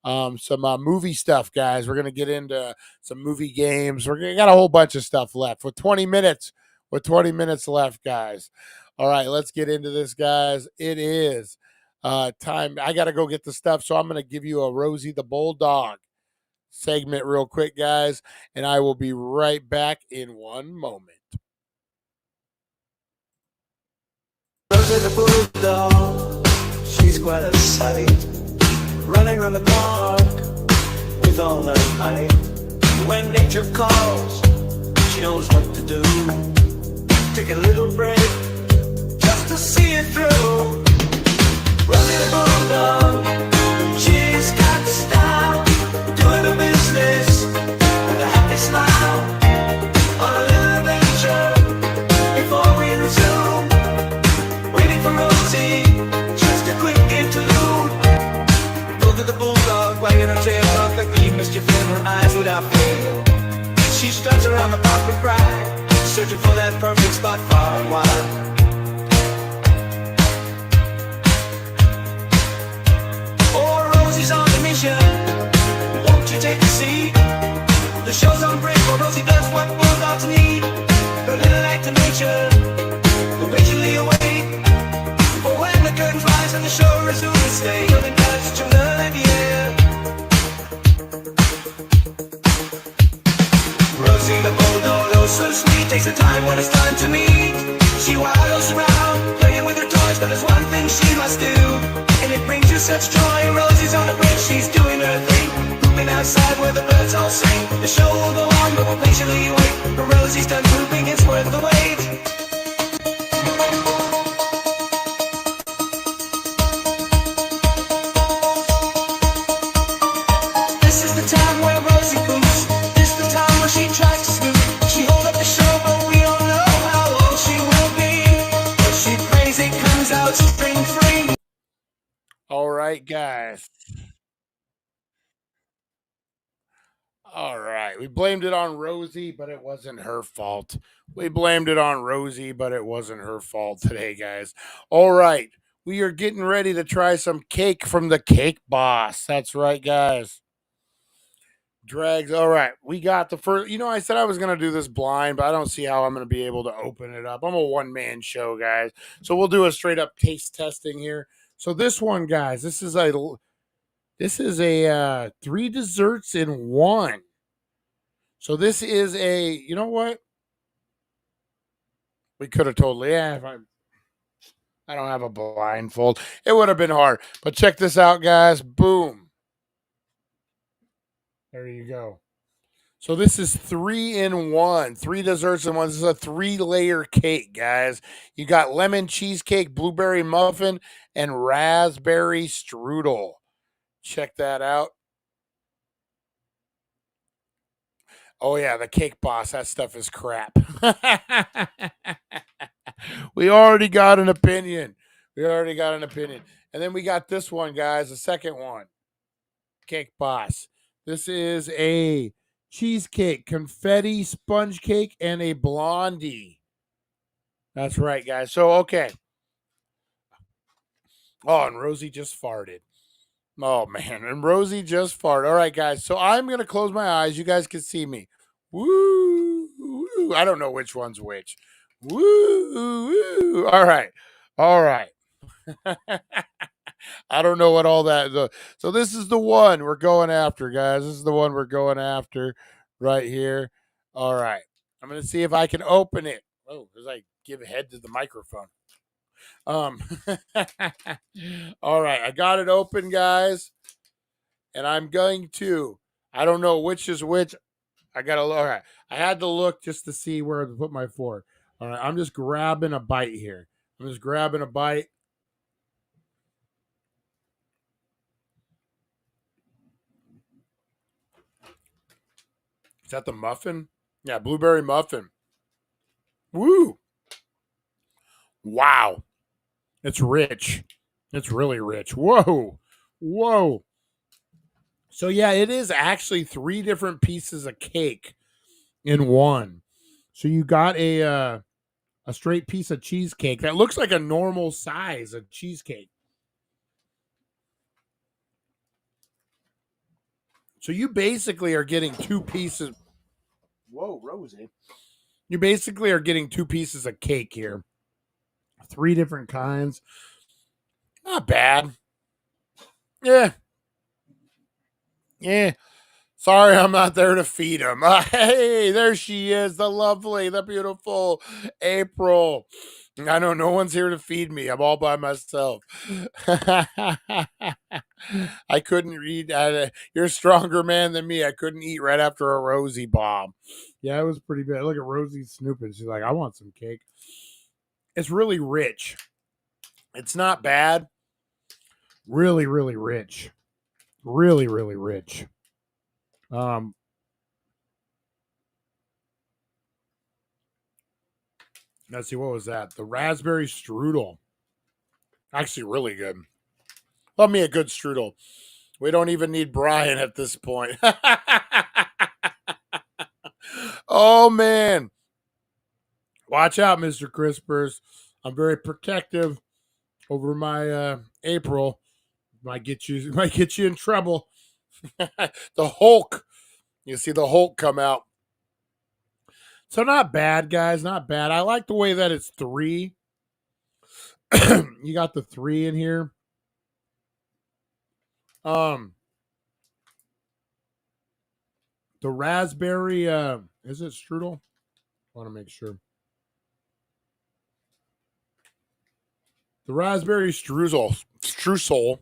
some movie stuff, guys. We're going to get into some movie games. We got a whole bunch of stuff left with 20 minutes left, guys. All right, let's get into this, guys. It is time. I got to go get the stuff, so I'm going to give you a Rosie the Bulldog segment real quick, guys, and I will be right back in one moment. Rosie the Bulldog, she's quite a sight, running around the park with all her might. When nature calls, she knows what to do. Take a little break just to see it through. Rosie the Bulldog, she's got style, doing her business with a happy smile. On a little adventure before we resume, waiting for Rosie, just a quick interlude. Rosie the Bulldog, wagging her tail perfectly, mischief in her eyes without fail. She struts around the park with pride, searching for that perfect spot far and wide. take a seat. The show's on break while Rosie does what bulldogs need. Her little act of nature will patiently await for when the curtain flies and the show resumes its day. Nothing touch to learn, yeah. Rosie the Bulldog, oh so sweet, takes the time when it's time to meet. She waddles around, playing with her toys, but there's one thing she must do, and it brings her such joy. Rosie's on the bridge, she's doing her thing, pooping outside where the birds all sing. The show will go on, but we'll patiently wait. For Rosie's done pooping, it's worth the wait. This is the time where Rosie poops. This is the time where she tries to snoop. She holds up the show, but we don't know how old she will be. If she prays, it comes out spring free. All right, guys. All right. We blamed it on Rosie, but it wasn't her fault. We blamed it on Rosie, but it wasn't her fault today, guys. All right. We are getting ready to try some cake from the Cake Boss. That's right, guys. Drags. All right. We got the first. I said I was going to do this blind, but I don't see how I'm going to be able to open it up. I'm a one-man show, guys. So we'll do a straight up taste testing here. So this one, guys, this is a 3 desserts in 1. So this is a, you know what? We could have totally, if I don't have a blindfold. It would have been hard. But check this out, guys. Boom. There you go. So this is 3 in 1. 3 desserts in 1. This is a 3-layer cake, guys. You got lemon cheesecake, blueberry muffin, and raspberry strudel. Check that out. Oh, yeah, the Cake Boss. That stuff is crap. We already got an opinion. And then we got this one, guys, the second one. Cake Boss. This is a cheesecake, confetti, sponge cake, and a blondie. That's right, guys. So, okay. Oh, and Rosie just farted. Oh, man. And Rosie just farted. All right, guys. So I'm going to close my eyes. You guys can see me. Woo, woo. I don't know which one's which. Woo, woo. All right. I don't know what all that. So this is the one we're going after, guys. This is the one we're going after right here. All right. I'm going to see if I can open it. Oh, as I give head to the microphone. All right, I got it open, guys, and I'm going to. I don't know which is which. I gotta look. All right, I had to look just to see where to put my fork. All right, I'm just grabbing a bite here. Is that the muffin? Yeah, blueberry muffin. Woo! Wow. It's rich. It's really rich. Whoa. So, yeah, it is actually 3 different pieces of cake in one. So you got a straight piece of cheesecake that looks like a normal size of cheesecake. So you basically are getting 2 pieces. Whoa, Rosie. You basically are getting 2 pieces of cake here. 3 different kinds. Not bad. Yeah. Sorry, I'm not there to feed him. Hey, there she is. The lovely, the beautiful April. I know no one's here to feed me. I'm all by myself. I couldn't read. You're a stronger man than me. I couldn't eat right after a Rosie bomb. Yeah, it was pretty bad. Look at Rosie snooping. She's like, I want some cake. It's really rich. It's not bad. Really, really rich. Really, really rich. Let's see, what was that? The raspberry strudel. Actually, really good. Love me a good strudel. We don't even need Brian at this point. Oh, man. Watch out, Mr. Crispers. I'm very protective over my April. Might get you in trouble. The Hulk. You see the Hulk come out. So not bad, guys. Not bad. I like the way that it's 3. You got the 3 in here. The raspberry, is it strudel? I want to make sure. The raspberry streusel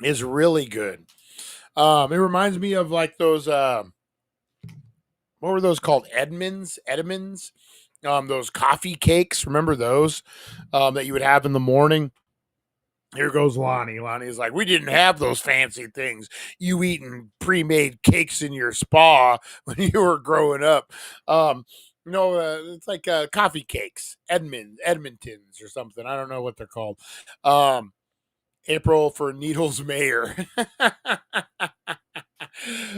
is really good. It reminds me of like those, what were those called? Edmonds? Those coffee cakes. Remember those that you would have in the morning? Here goes Lonnie. Lonnie's like, we didn't have those fancy things. You eating pre-made cakes in your spa when you were growing up. It's like coffee cakes, Edmontons or something. I don't know what they're called. April for Needles Mayor.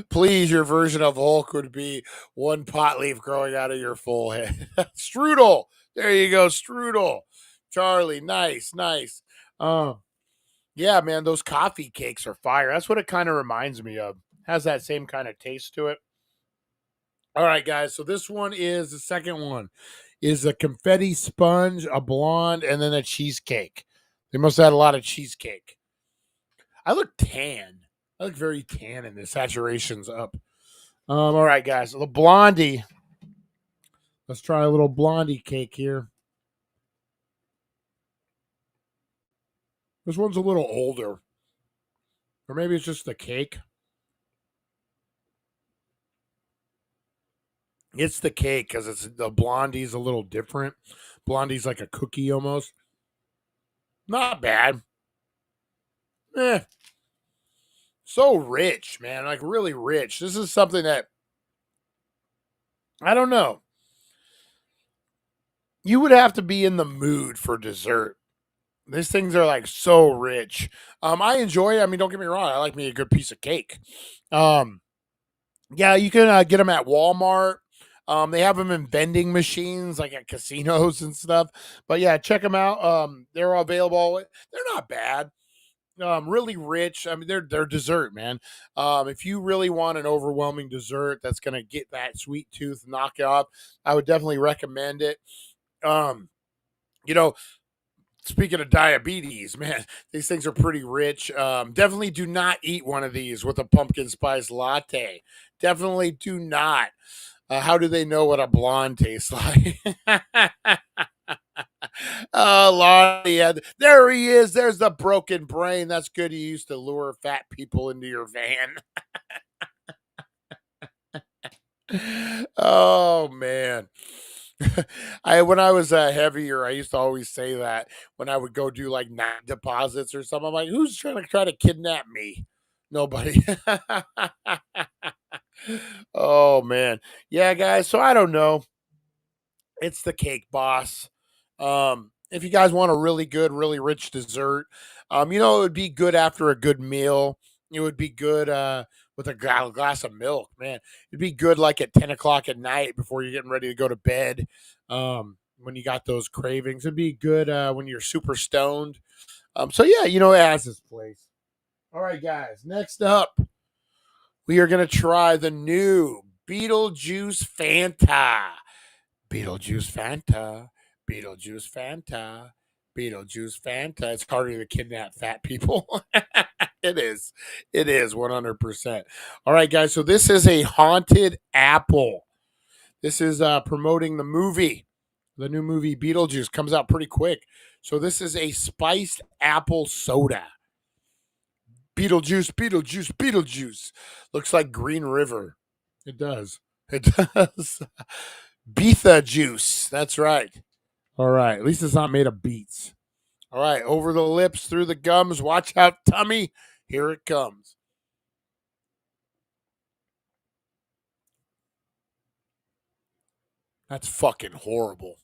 Please, your version of Hulk would be one pot leaf growing out of your full head. Strudel. There you go, strudel. Charlie, nice. Yeah, man, those coffee cakes are fire. That's what it kind of reminds me of. Has that same kind of taste to it. All right, guys. So this one is the second one. Is a confetti sponge, a blonde, and then a cheesecake. They must have had a lot of cheesecake. I look tan. I look very tan and the saturation's up. All right, guys. The blondie. Let's try a little blondie cake here. This one's a little older. Or maybe it's just the cake. It's the cake because it's the blondie's a little different. Blondie's like a cookie almost. Not bad. So rich, man. Like really rich. This is something that I don't know. You would have to be in the mood for dessert. These things are like so rich. I enjoy it. I mean, don't get me wrong. I like me a good piece of cake. Yeah, you can get them at Walmart. They have them in vending machines, like at casinos and stuff. But yeah, check them out. They're available. They're not bad. Really rich. I mean, they're dessert, man. If you really want an overwhelming dessert that's gonna get that sweet tooth knocked off, I would definitely recommend it. Um, you know, Speaking of diabetes, man, these things are pretty rich. Definitely do not eat one of these with a pumpkin spice latte. Definitely do not. How do they know what a blonde tastes like? Oh, Lonnie, yeah, there he is. There's the broken brain. That's good. He used to lure fat people into your van. Oh man. When I was heavier, I used to always say that when I would go do like night deposits or something. I'm like, who's try to kidnap me? Nobody. Oh man. Yeah, guys. So I don't know. It's the cake boss. If you guys want a really good, really rich dessert, it would be good after a good meal. It would be good with a glass of milk, man. It'd be good like at 10 o'clock at night before you're getting ready to go to bed. When you got those cravings, it'd be good when you're super stoned. So yeah, it has its place. All right, guys. Next up, we are gonna try the new Beetlejuice Fanta. Beetlejuice Fanta. Beetlejuice Fanta. Beetlejuice Fanta. It's harder to kidnap fat people. It is. It is 100%. All right, guys. So this is a haunted apple. This is promoting the movie. The new movie Beetlejuice comes out pretty quick. So this is a spiced apple soda. Beetlejuice, Beetlejuice, Beetlejuice. Looks like Green River. It does. It does. Betha juice. That's right. All right. At least it's not made of beets. All right. Over the lips, through the gums. Watch out, tummy. Here it comes. That's fucking horrible.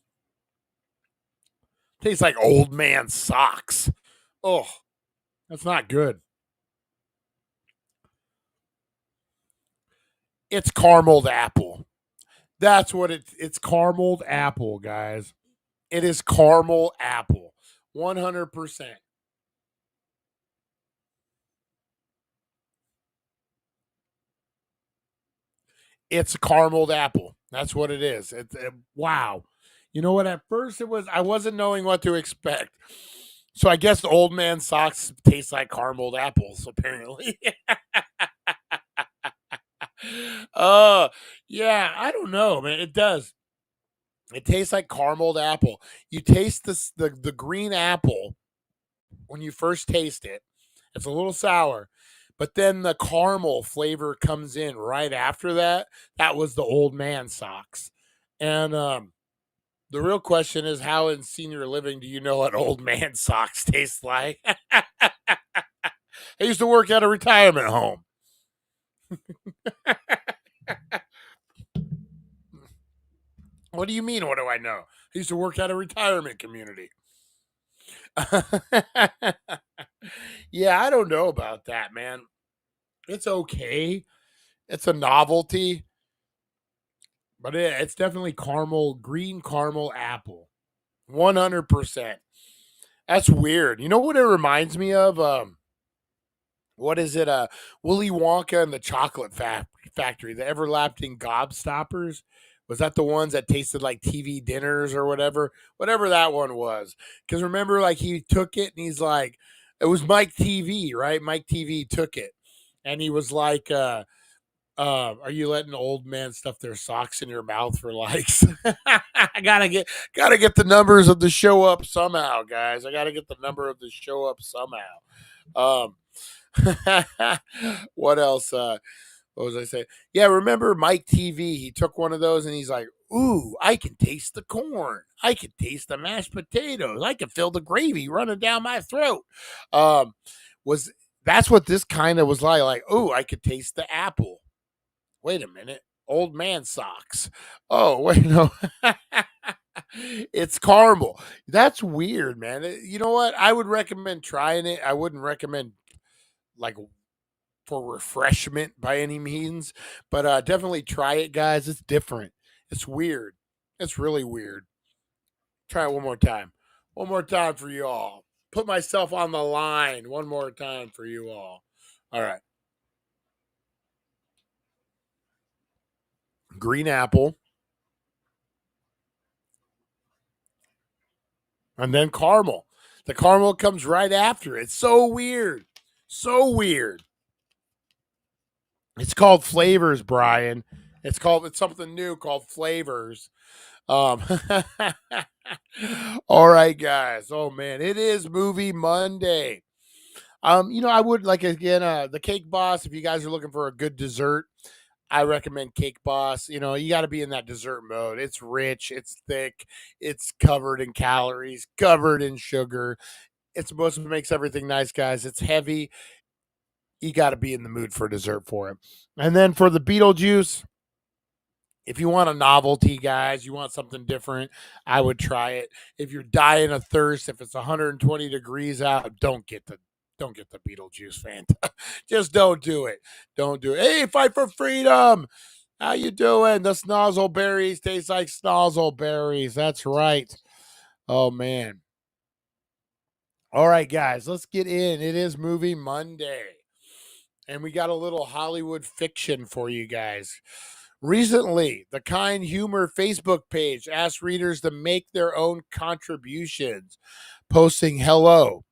Tastes like old man socks. Oh, that's not good. It's carameled apple. That's what it's carameled apple, guys. It is caramel apple. 100%. It's a carameled apple. That's what it is. Wow. You know what? At first, I wasn't knowing what to expect. So I guess the old man socks taste like carameled apples, apparently. uh yeah, I don't know, man. It does. It tastes like carameled apple. You taste the green apple when you first taste it. It's a little sour, but then the caramel flavor comes in right after that. That was the old man socks. And the real question is, how in senior living do you know what old man socks taste like? I used to work at a retirement home. What do you mean? What do I know? I used to work at a retirement community. Yeah, I don't know about that, man. It's okay. It's a novelty, but it's definitely green caramel apple. 100%. That's weird. You know what it reminds me of? What is it? Willy Wonka and the Chocolate Factory, the everlasting gobstoppers. Was that the ones that tasted like TV dinners or whatever? Whatever that one was. Because remember, like he took it and he's like, it was Mike TV, right? Mike TV took it, and he was like, are you letting old man stuff their socks in your mouth for likes? I gotta get the numbers of the show up somehow, guys. I gotta get the number of the show up somehow. What else? What was I saying? Yeah, remember Mike TV? He took one of those and he's like, "Ooh, I can taste the corn. I can taste the mashed potatoes. I can feel the gravy running down my throat." Um, was That's what this kind of was like? Like, "Ooh, I could taste the apple." Wait a minute, old man socks. Oh, wait, no. It's caramel. That's weird, man. You know what? I would recommend trying it. I wouldn't recommend like for refreshment by any means, but definitely try it, guys. It's different. It's weird. It's really weird. Try it one more time. One more time for you all. Put myself on the line one more time for you all. All right. Green apple. And then caramel. The caramel comes right after. It's so weird. So weird. It's called flavors, Brian. It's something new called flavors. Um All right, guys. Oh man, it is movie Monday. I would like again the Cake Boss. If you guys are looking for a good dessert, I recommend Cake Boss. You got to be in that dessert mode. It's rich, it's thick, it's covered in calories, covered in sugar. It's supposed to makes everything nice, guys. It's heavy. You got to be in the mood for dessert for it. And then for the Beetlejuice, if you want a novelty, guys, you want something different, I would try it. If you're dying of thirst, if it's 120 degrees out, don't get the Beetlejuice Fanta. Just don't do it. Don't do it. Hey, fight for freedom. How you doing? The snozzle berries taste like snozzle berries. That's right. Oh man. All right, guys, let's get in. It is Movie Monday. And we got a little Hollywood fiction for you guys. Recently, the Kind Humor Facebook page asked readers to make their own contributions, posting, "Hello,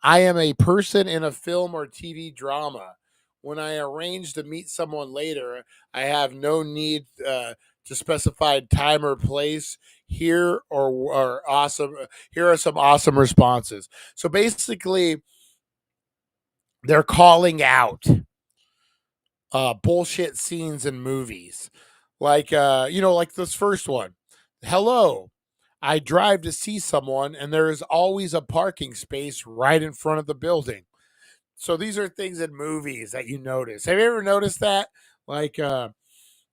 I am a person in a film or TV drama. When I arrange to meet someone later, I have no need to specify time or place. Here are some awesome responses." So basically, they're calling out bullshit scenes in movies. Like like this first one. "Hello, I drive to see someone and there is always a parking space right in front of the building." So these are things in movies that you notice. Have you ever noticed that? Like you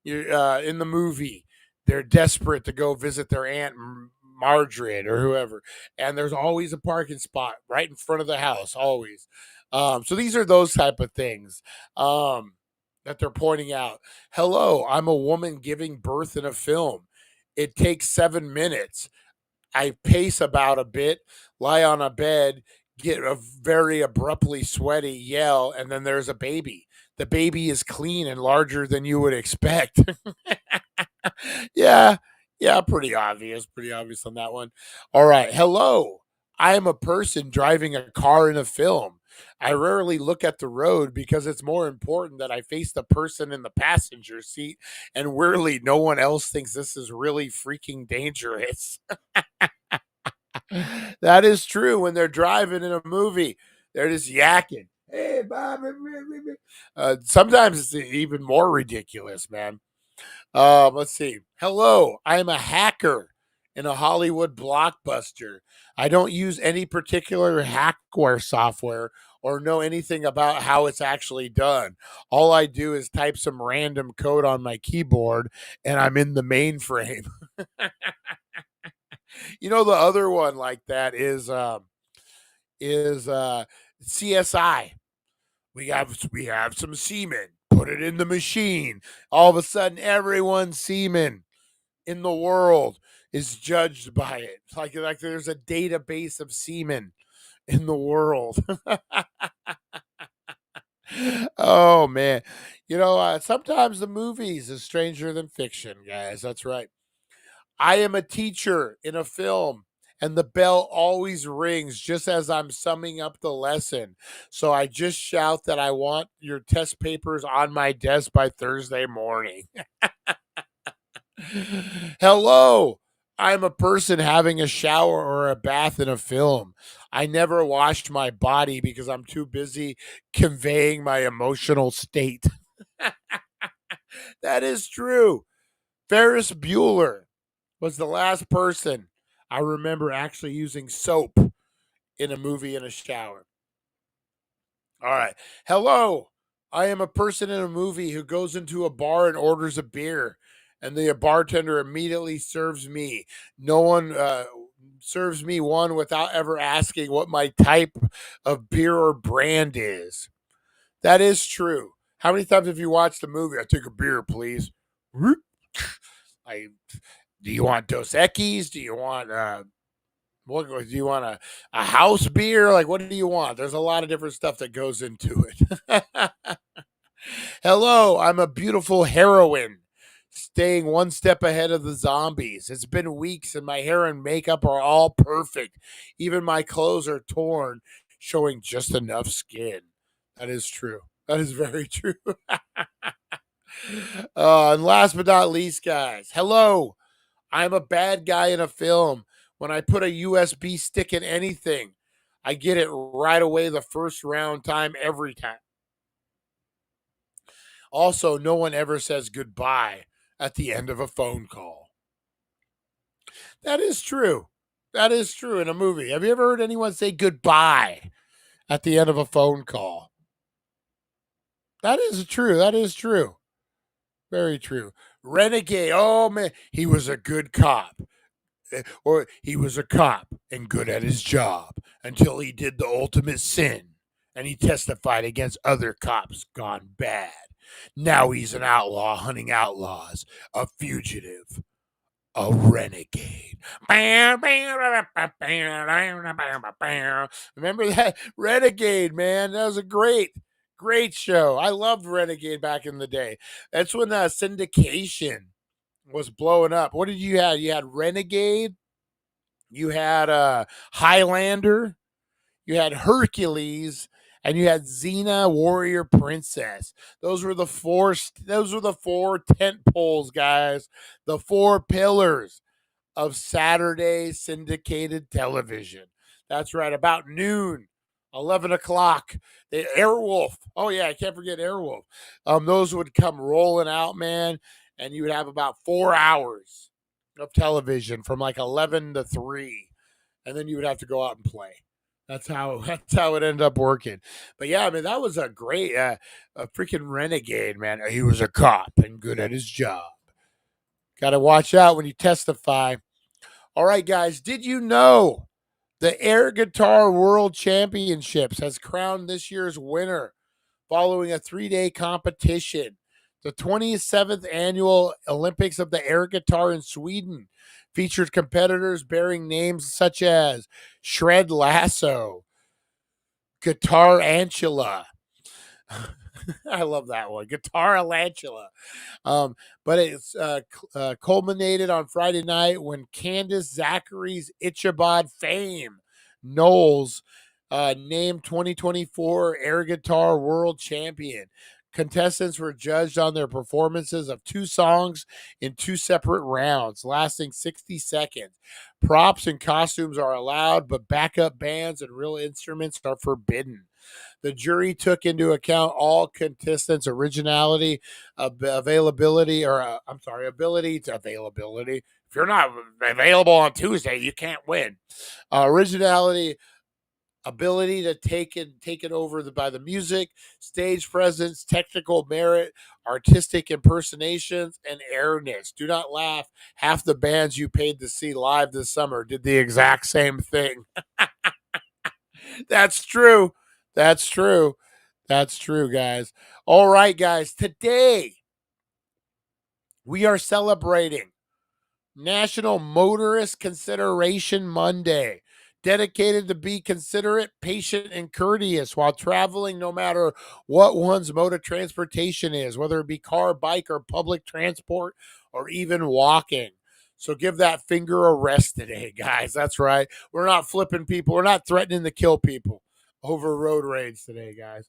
in the movie, they're desperate to go visit their aunt Margaret or whoever, and there's always a parking spot right in front of the house, always. So these are those type of things that they're pointing out. "Hello, I'm a woman giving birth in a film. It takes 7 minutes. I pace about a bit, lie on a bed, get a very abruptly sweaty, yell, and then there's a baby. The baby is clean and larger than you would expect. Yeah, yeah, pretty obvious. Pretty obvious on that one. All right. Hello. I am a person driving a car in a film. I rarely look at the road because it's more important that I face the person in the passenger seat, and weirdly, no one else thinks this is really freaking dangerous. That is true when they're driving in a movie. They're just yakking. Hey, Bob. Sometimes it's even more ridiculous, man. Let's see. Hello, I am a hacker in a Hollywood blockbuster. I don't use any particular hackware software or know anything about how it's actually done. All I do is type some random code on my keyboard and I'm in the mainframe. The other one like that is CSI. We have some semen. Put it in the machine. All of a sudden, everyone's semen in the world is judged by it. It's like there's a database of semen in the world. Oh man, sometimes the movies is stranger than fiction, guys. That's right. I am a teacher in a film, and the bell always rings just as I'm summing up the lesson. So I just shout that I want your test papers on my desk by Thursday morning. Hello. I'm a person having a shower or a bath in a film. I never washed my body because I'm too busy conveying my emotional state. That is true. Ferris Bueller was the last person I remember actually using soap in a movie in a shower. All right. Hello. I am a person in a movie who goes into a bar and orders a beer, and the bartender immediately serves me. No one serves me one without ever asking what my type of beer or brand is. That is true. How many times have you watched a movie? I take a beer, please. I Do you want Dos Equis? Do you want what do you want a house beer? Like what do you want? There's a lot of different stuff that goes into it. Hello, I'm a beautiful heroine staying one step ahead of the zombies. It's been weeks and my hair and makeup are all perfect. Even my clothes are torn, showing just enough skin. That is true. That is very true. And last but not least, guys, hello. I'm a bad guy in a film. When I put a USB stick in anything, I get it right away the first round time every time. Also, no one ever says goodbye at the end of a phone call. That is true. That is true in a movie. Have you ever heard anyone say goodbye at the end of a phone call? That is true. That is true. Very true. Renegade. Oh, man. He was a good cop. Or he was a cop and good at his job until he did the ultimate sin and he testified against other cops gone bad. Now he's an outlaw hunting outlaws, a fugitive, a renegade. Remember that? Renegade, man. That was a great show. I loved Renegade back in the day. That's when syndication was blowing up. What did you have? You had Renegade, you had Highlander, you had Hercules, and you had Xena Warrior Princess. Those were the four tent poles, guys. The four pillars of Saturday syndicated television. That's right, about noon, 11 o'clock. The Airwolf. Oh, yeah, I can't forget Airwolf. Those would come rolling out, man, and you would have about 4 hours of television from like 11 to 3, and then you would have to go out and play. That's how it ended up working. But yeah, I mean, that was a great, a freaking renegade, man. He was a cop and good at his job. Got to watch out when you testify. All right, guys, did you know the Air Guitar World Championships has crowned this year's winner following a 3-day competition? The 27th annual Olympics of the air guitar in Sweden featured competitors bearing names such as Shred Lasso, Guitar Antula. I love that one. Guitar Alantula. But it's culminated on Friday night when Candace Zachary's Ichabod fame, Knowles, named 2024 Air Guitar World Champion. Contestants were judged on their performances of 2 songs in 2 separate rounds, lasting 60 seconds. Props and costumes are allowed, but backup bands and real instruments are forbidden. The jury took into account all contestants' originality, availability, or ability to availability. If you're not available on Tuesday, you can't win. Originality, ability to take it over by the music, stage presence, technical merit, artistic impersonations, and airness. Do not laugh. Half the bands you paid to see live this summer did the exact same thing. That's true. That's true. That's true, guys. All right, guys. Today we are celebrating National Motorist Consideration Monday, dedicated to be considerate, patient, and courteous while traveling, no matter what one's mode of transportation is, whether it be car, bike, or public transport, or even walking. So give that finger a rest today, guys. That's right. We're not flipping people. We're not threatening to kill people over road rage today, guys.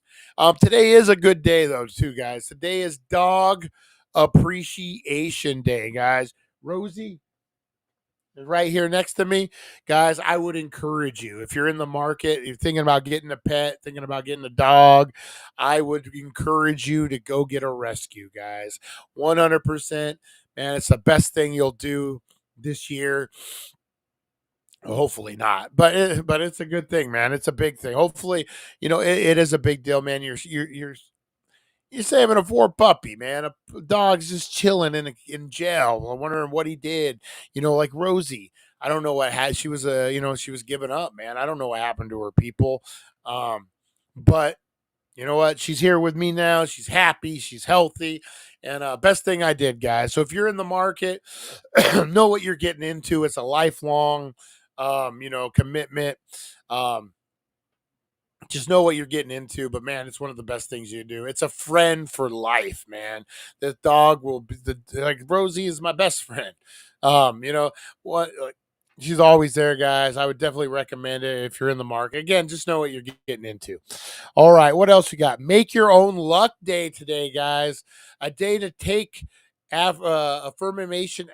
Today is a good day, though, too, guys. Today is Dog Appreciation Day, guys. Rosie is right here next to me. Guys, I would encourage you, if you're in the market, you're thinking about getting a pet, thinking about getting a dog, I would encourage you to go get a rescue, guys. 100%. Man, it's the best thing you'll do this year. Hopefully not, but it's a good thing, man. It's a big thing. Hopefully, it is a big deal, man. You're saving a poor puppy, man. A dog's just chilling in jail. I'm wondering what he did. Like Rosie. I don't know what had she was she was giving up, man. I don't know what happened to her people. But you know what? She's here with me now. She's happy. She's healthy. And best thing I did, guys. So if you're in the market, know what you're getting into. It's a lifelong, commitment. Just know what you're getting into. But man, it's one of the best things you do. It's a friend for life, man. The dog will be like Rosie is my best friend. What? She's always there, guys. I would definitely recommend it if you're in the market. Again, just know what you're getting into. All right, what else we got? Make your own luck day today, guys. A day to take affirmation,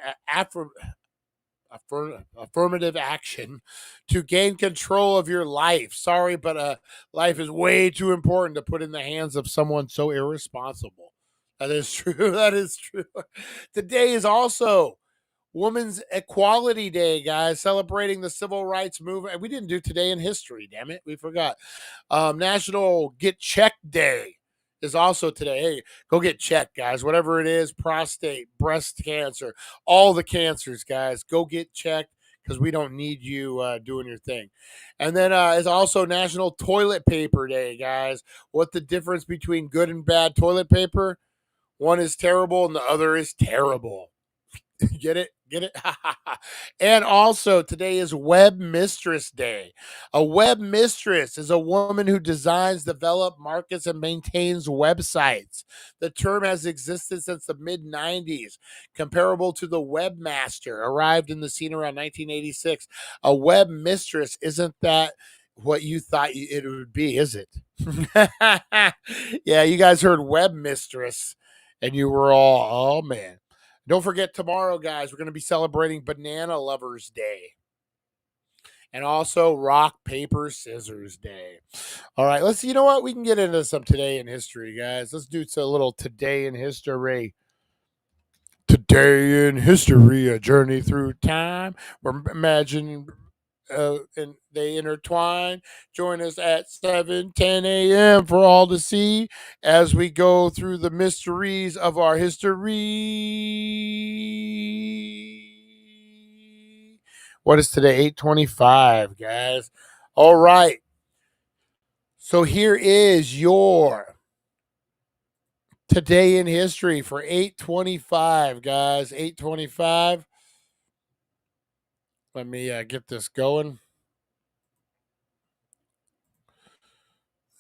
affirmative action to gain control of your life. Sorry, but life is way too important to put in the hands of someone so irresponsible. That is true. That is true. Today is also Women's Equality Day, guys, celebrating the civil rights movement. We didn't do today in history, damn it. We forgot. National Get Checked Day is also today. Hey, go get checked, guys. Whatever it is, prostate, breast cancer, all the cancers, guys. Go get checked because we don't need you doing your thing. And then it's also National Toilet Paper Day, guys. What the difference between good and bad toilet paper? One is terrible and the other is terrible. Get it? Get it? And also, today is Web Mistress Day. A web mistress is a woman who designs, develops, markets, and maintains websites. The term has existed since the mid-90s, comparable to the webmaster, arrived in the scene around 1986. A web mistress, isn't that what you thought it would be, is it? Yeah, you guys heard web mistress, and you were all, oh, man. Don't forget tomorrow, guys, we're going to be celebrating Banana Lovers Day and also Rock, Paper, Scissors Day. All right, let's see. You know what? We can get into some today in history, guys. Let's do a little today in history. Today in history, a journey through time. We're imagining and they intertwine. Join us at 7:10 a.m. for all to see as we go through the mysteries of our history. What is today? 8:25, guys. All right. So here is your today in history for 8:25, guys. 8:25. Let me get this going.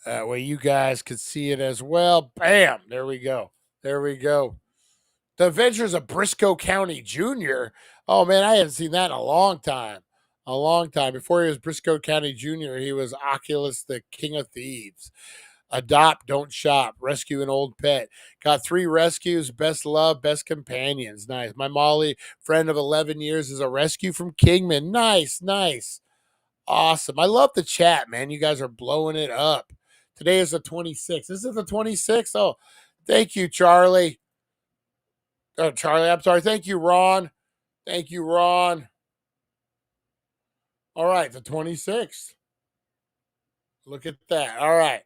That way you guys could see it as well. Bam! There we go. There we go. The Adventures of Briscoe County Jr. Oh man, I haven't seen that in a long time. A long time. Before he was Briscoe County Jr., he was Oculus, the King of Thieves. Adopt, don't shop. Rescue an old pet. Got 3 rescues. Best love, best companions. Nice. My Molly, friend of 11 years, is a rescue from Kingman. Nice, nice. Awesome. I love the chat, man. You guys are blowing it up. Today is the 26th. Is it the 26th? Oh, thank you, Charlie. Oh, Charlie, I'm sorry. Thank you, Ron. Thank you, Ron. All right, the 26th. Look at that. All right.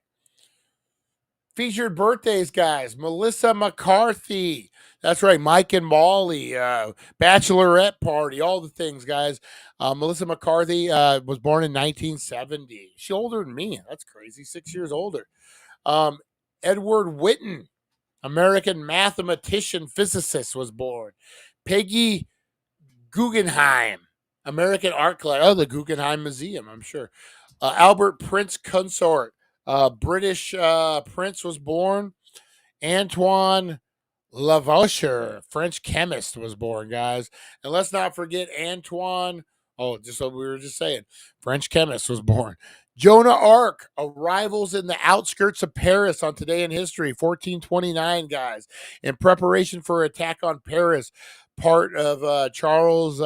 Featured birthdays, guys. Melissa McCarthy. That's right. Mike and Molly. Bachelorette party. All the things, guys. Melissa McCarthy was born in 1970. She's older than me. That's crazy. 6 years older. Edward Witten, American mathematician, physicist, was born. Peggy Guggenheim, American art collector. Oh, the Guggenheim Museum, I'm sure. Albert Prince Consort, British prince, was born. Antoine Lavoisier, French chemist, was born, guys. And let's not forget Antoine. Oh, just what we were just saying. French chemist was born. Joan of Arc arrivals in the outskirts of Paris on Today in History, 1429, guys. In preparation for attack on Paris, part of Charles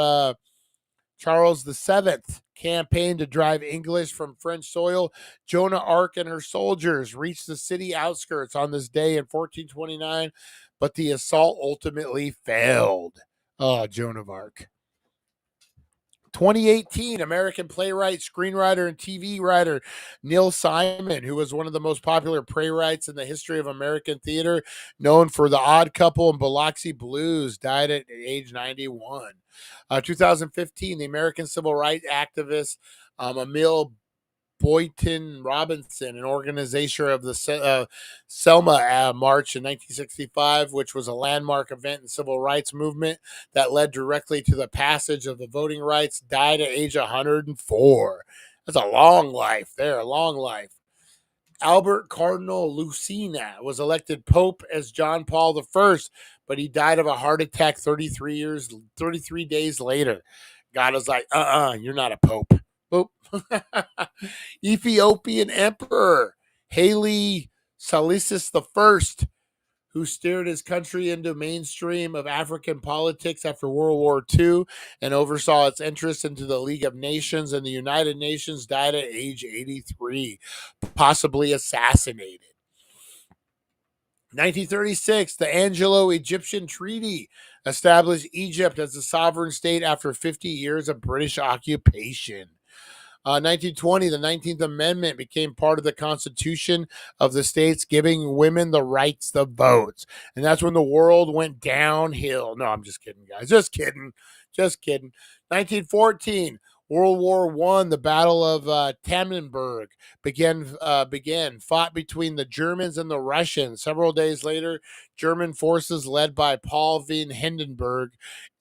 VII campaign to drive English from French soil. Joan of Arc and her soldiers reached the city outskirts on this day in 1429, but the assault ultimately failed. Oh, Joan of Arc. 2018, American playwright, screenwriter, and TV writer Neil Simon, who was one of the most popular playwrights in the history of American theater, known for The Odd Couple and Biloxi Blues, died at age 91. 2015, the American civil rights activist Emil Boynton Robinson, an organizer of the Selma March in 1965, which was a landmark event in the civil rights movement that led directly to the passage of the voting rights, died at age 104. That's a long life there, a long life. Albert Cardinal Lucina was elected Pope as John Paul I, but he died of a heart attack 33 days later. God is like, you're not a Pope. Boop. Ethiopian Emperor Haile Selassie I, who steered his country into mainstream of African politics after World War II and oversaw its entrance into the League of Nations and the United Nations, died at age 83, possibly assassinated. 1936, the Anglo-Egyptian Treaty established Egypt as a sovereign state after 50 years of British occupation. 1920, the 19th Amendment became part of the Constitution of the states, giving women the rights to vote. And that's when the world went downhill. No, I'm just kidding, guys. Just kidding. Just kidding. 1914, World War I, the Battle of Tannenberg began, fought between the Germans and the Russians. Several days later, German forces led by Paul von Hindenburg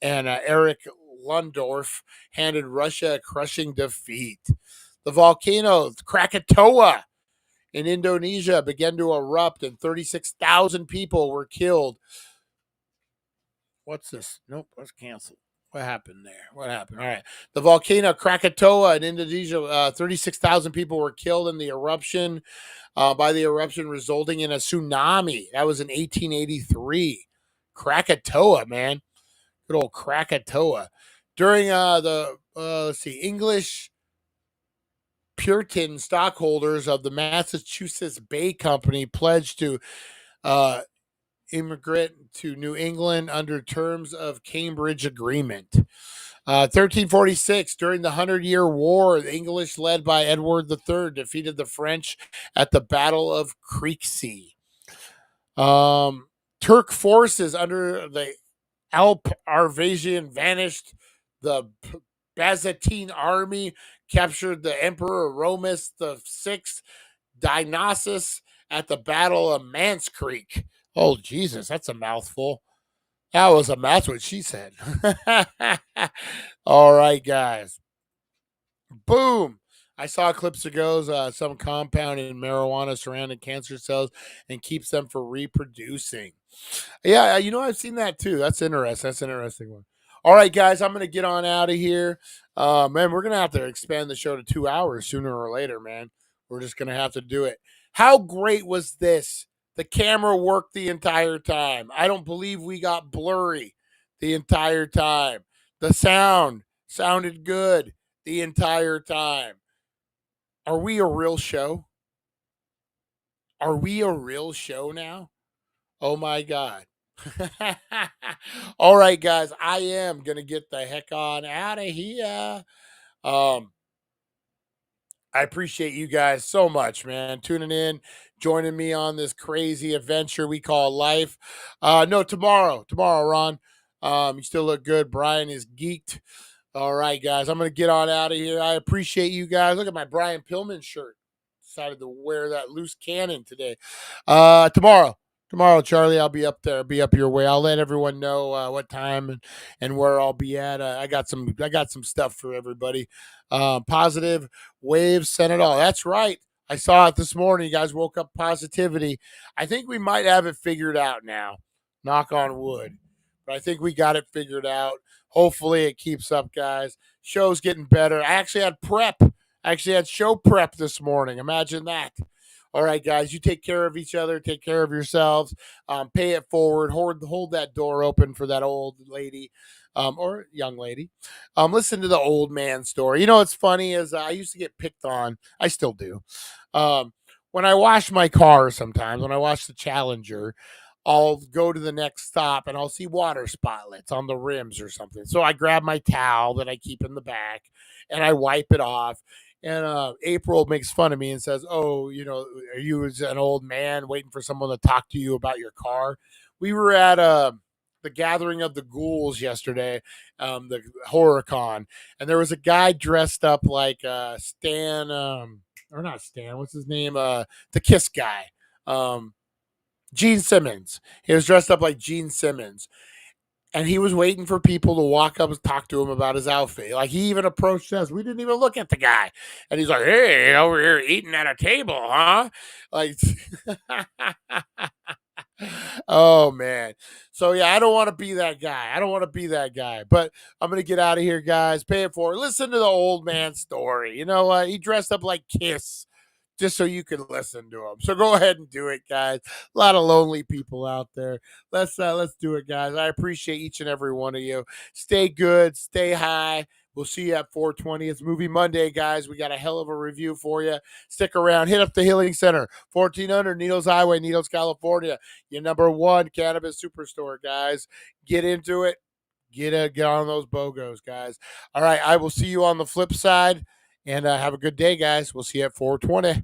and Erich Lundorf handed Russia a crushing defeat. The volcano Krakatoa in Indonesia began to erupt and 36,000 people were killed. What's this? Nope, let's cancel. What happened there? What happened? All right. The volcano Krakatoa in Indonesia, 36,000 people were killed in the eruption, by the eruption resulting in a tsunami. That was in 1883. Krakatoa, man. Good old Krakatoa. During English Puritan stockholders of the Massachusetts Bay Company pledged to immigrate to New England under terms of Cambridge Agreement. 1346, during the 100-Year War, the English, led by Edward III, defeated the French at the Battle of Creeksea. Turk forces under the Alp Arvasian vanished. The Byzantine army captured the Emperor Romus VI Dionysius at the Battle of Mance Creek. Oh, Jesus, that's a mouthful. That's what she said. All right, guys. Boom. I saw clips ago, some compound in marijuana surrounding cancer cells and keeps them from reproducing. Yeah, I've seen that too. That's interesting. That's an interesting one. All right, guys, I'm gonna get on out of here. Man, we're gonna have to expand the show to 2 hours sooner or later, man. We're just gonna have to do it. How great was this? The camera worked the entire time. I don't believe we got blurry the entire time. The sound sounded good the entire time. Are we a real show? Are we a real show now? Oh my God. All right, guys, I am going to get the heck on out of here. Um, I appreciate you guys so much, man, tuning in, joining me on this crazy adventure we call life. No, tomorrow, Ron. You still look good. Brian is geeked. All right, guys, I'm going to get on out of here. I appreciate you guys. Look at my Brian Pillman shirt. Decided to wear that loose cannon today. Tomorrow, Charlie, I'll be up there, be up your way. I'll let everyone know what time and where I'll be at. I got some stuff for everybody. Positive waves sent it all. That's right. I saw it this morning. You guys woke up positivity. I think we might have it figured out now. Knock on wood. But I think we got it figured out. Hopefully it keeps up, guys. Show's getting better. I actually had prep. I actually had show prep this morning. Imagine that. All right, guys, you take care of each other. Take care of yourselves. Pay it forward. Hold that door open for that old lady or young lady. Listen to the old man story. You know what's funny is I used to get picked on. I still do. When I wash my car sometimes, when I wash the Challenger, I'll go to the next stop and I'll see water spotlets on the rims or something. So I grab my towel that I keep in the back and I wipe it off. And April makes fun of me and says, "Oh, are you as an old man waiting for someone to talk to you about your car?" We were at the Gathering of the Ghouls yesterday, the horror con, and there was a guy dressed up like Stan, or not Stan. What's his name? The Kiss guy, Gene Simmons. He was dressed up like Gene Simmons. And he was waiting for people to walk up and talk to him about his outfit. Like, he even approached us. We didn't even look at the guy. And he's like, "Hey, over here eating at a table, huh?" Like, oh, man. So, yeah, I don't want to be that guy. But I'm going to get out of here, guys. Pay it forward. Listen to the old man story. You know what? He dressed up like Kiss just so you can listen to them. So go ahead and do it, guys. A lot of lonely people out there. Let's do it, guys. I appreciate each and every one of you. Stay good, stay high. We'll see you at 420. It's Movie Monday, guys. We got a hell of a review for you. Stick around. Hit up the Healing Center, 1400 Needles Highway, Needles, California. Your number one cannabis superstore, guys. Get into it. Get on those BOGOs, guys. All right, I will see you on the flip side. And have a good day, guys. We'll see you at 420.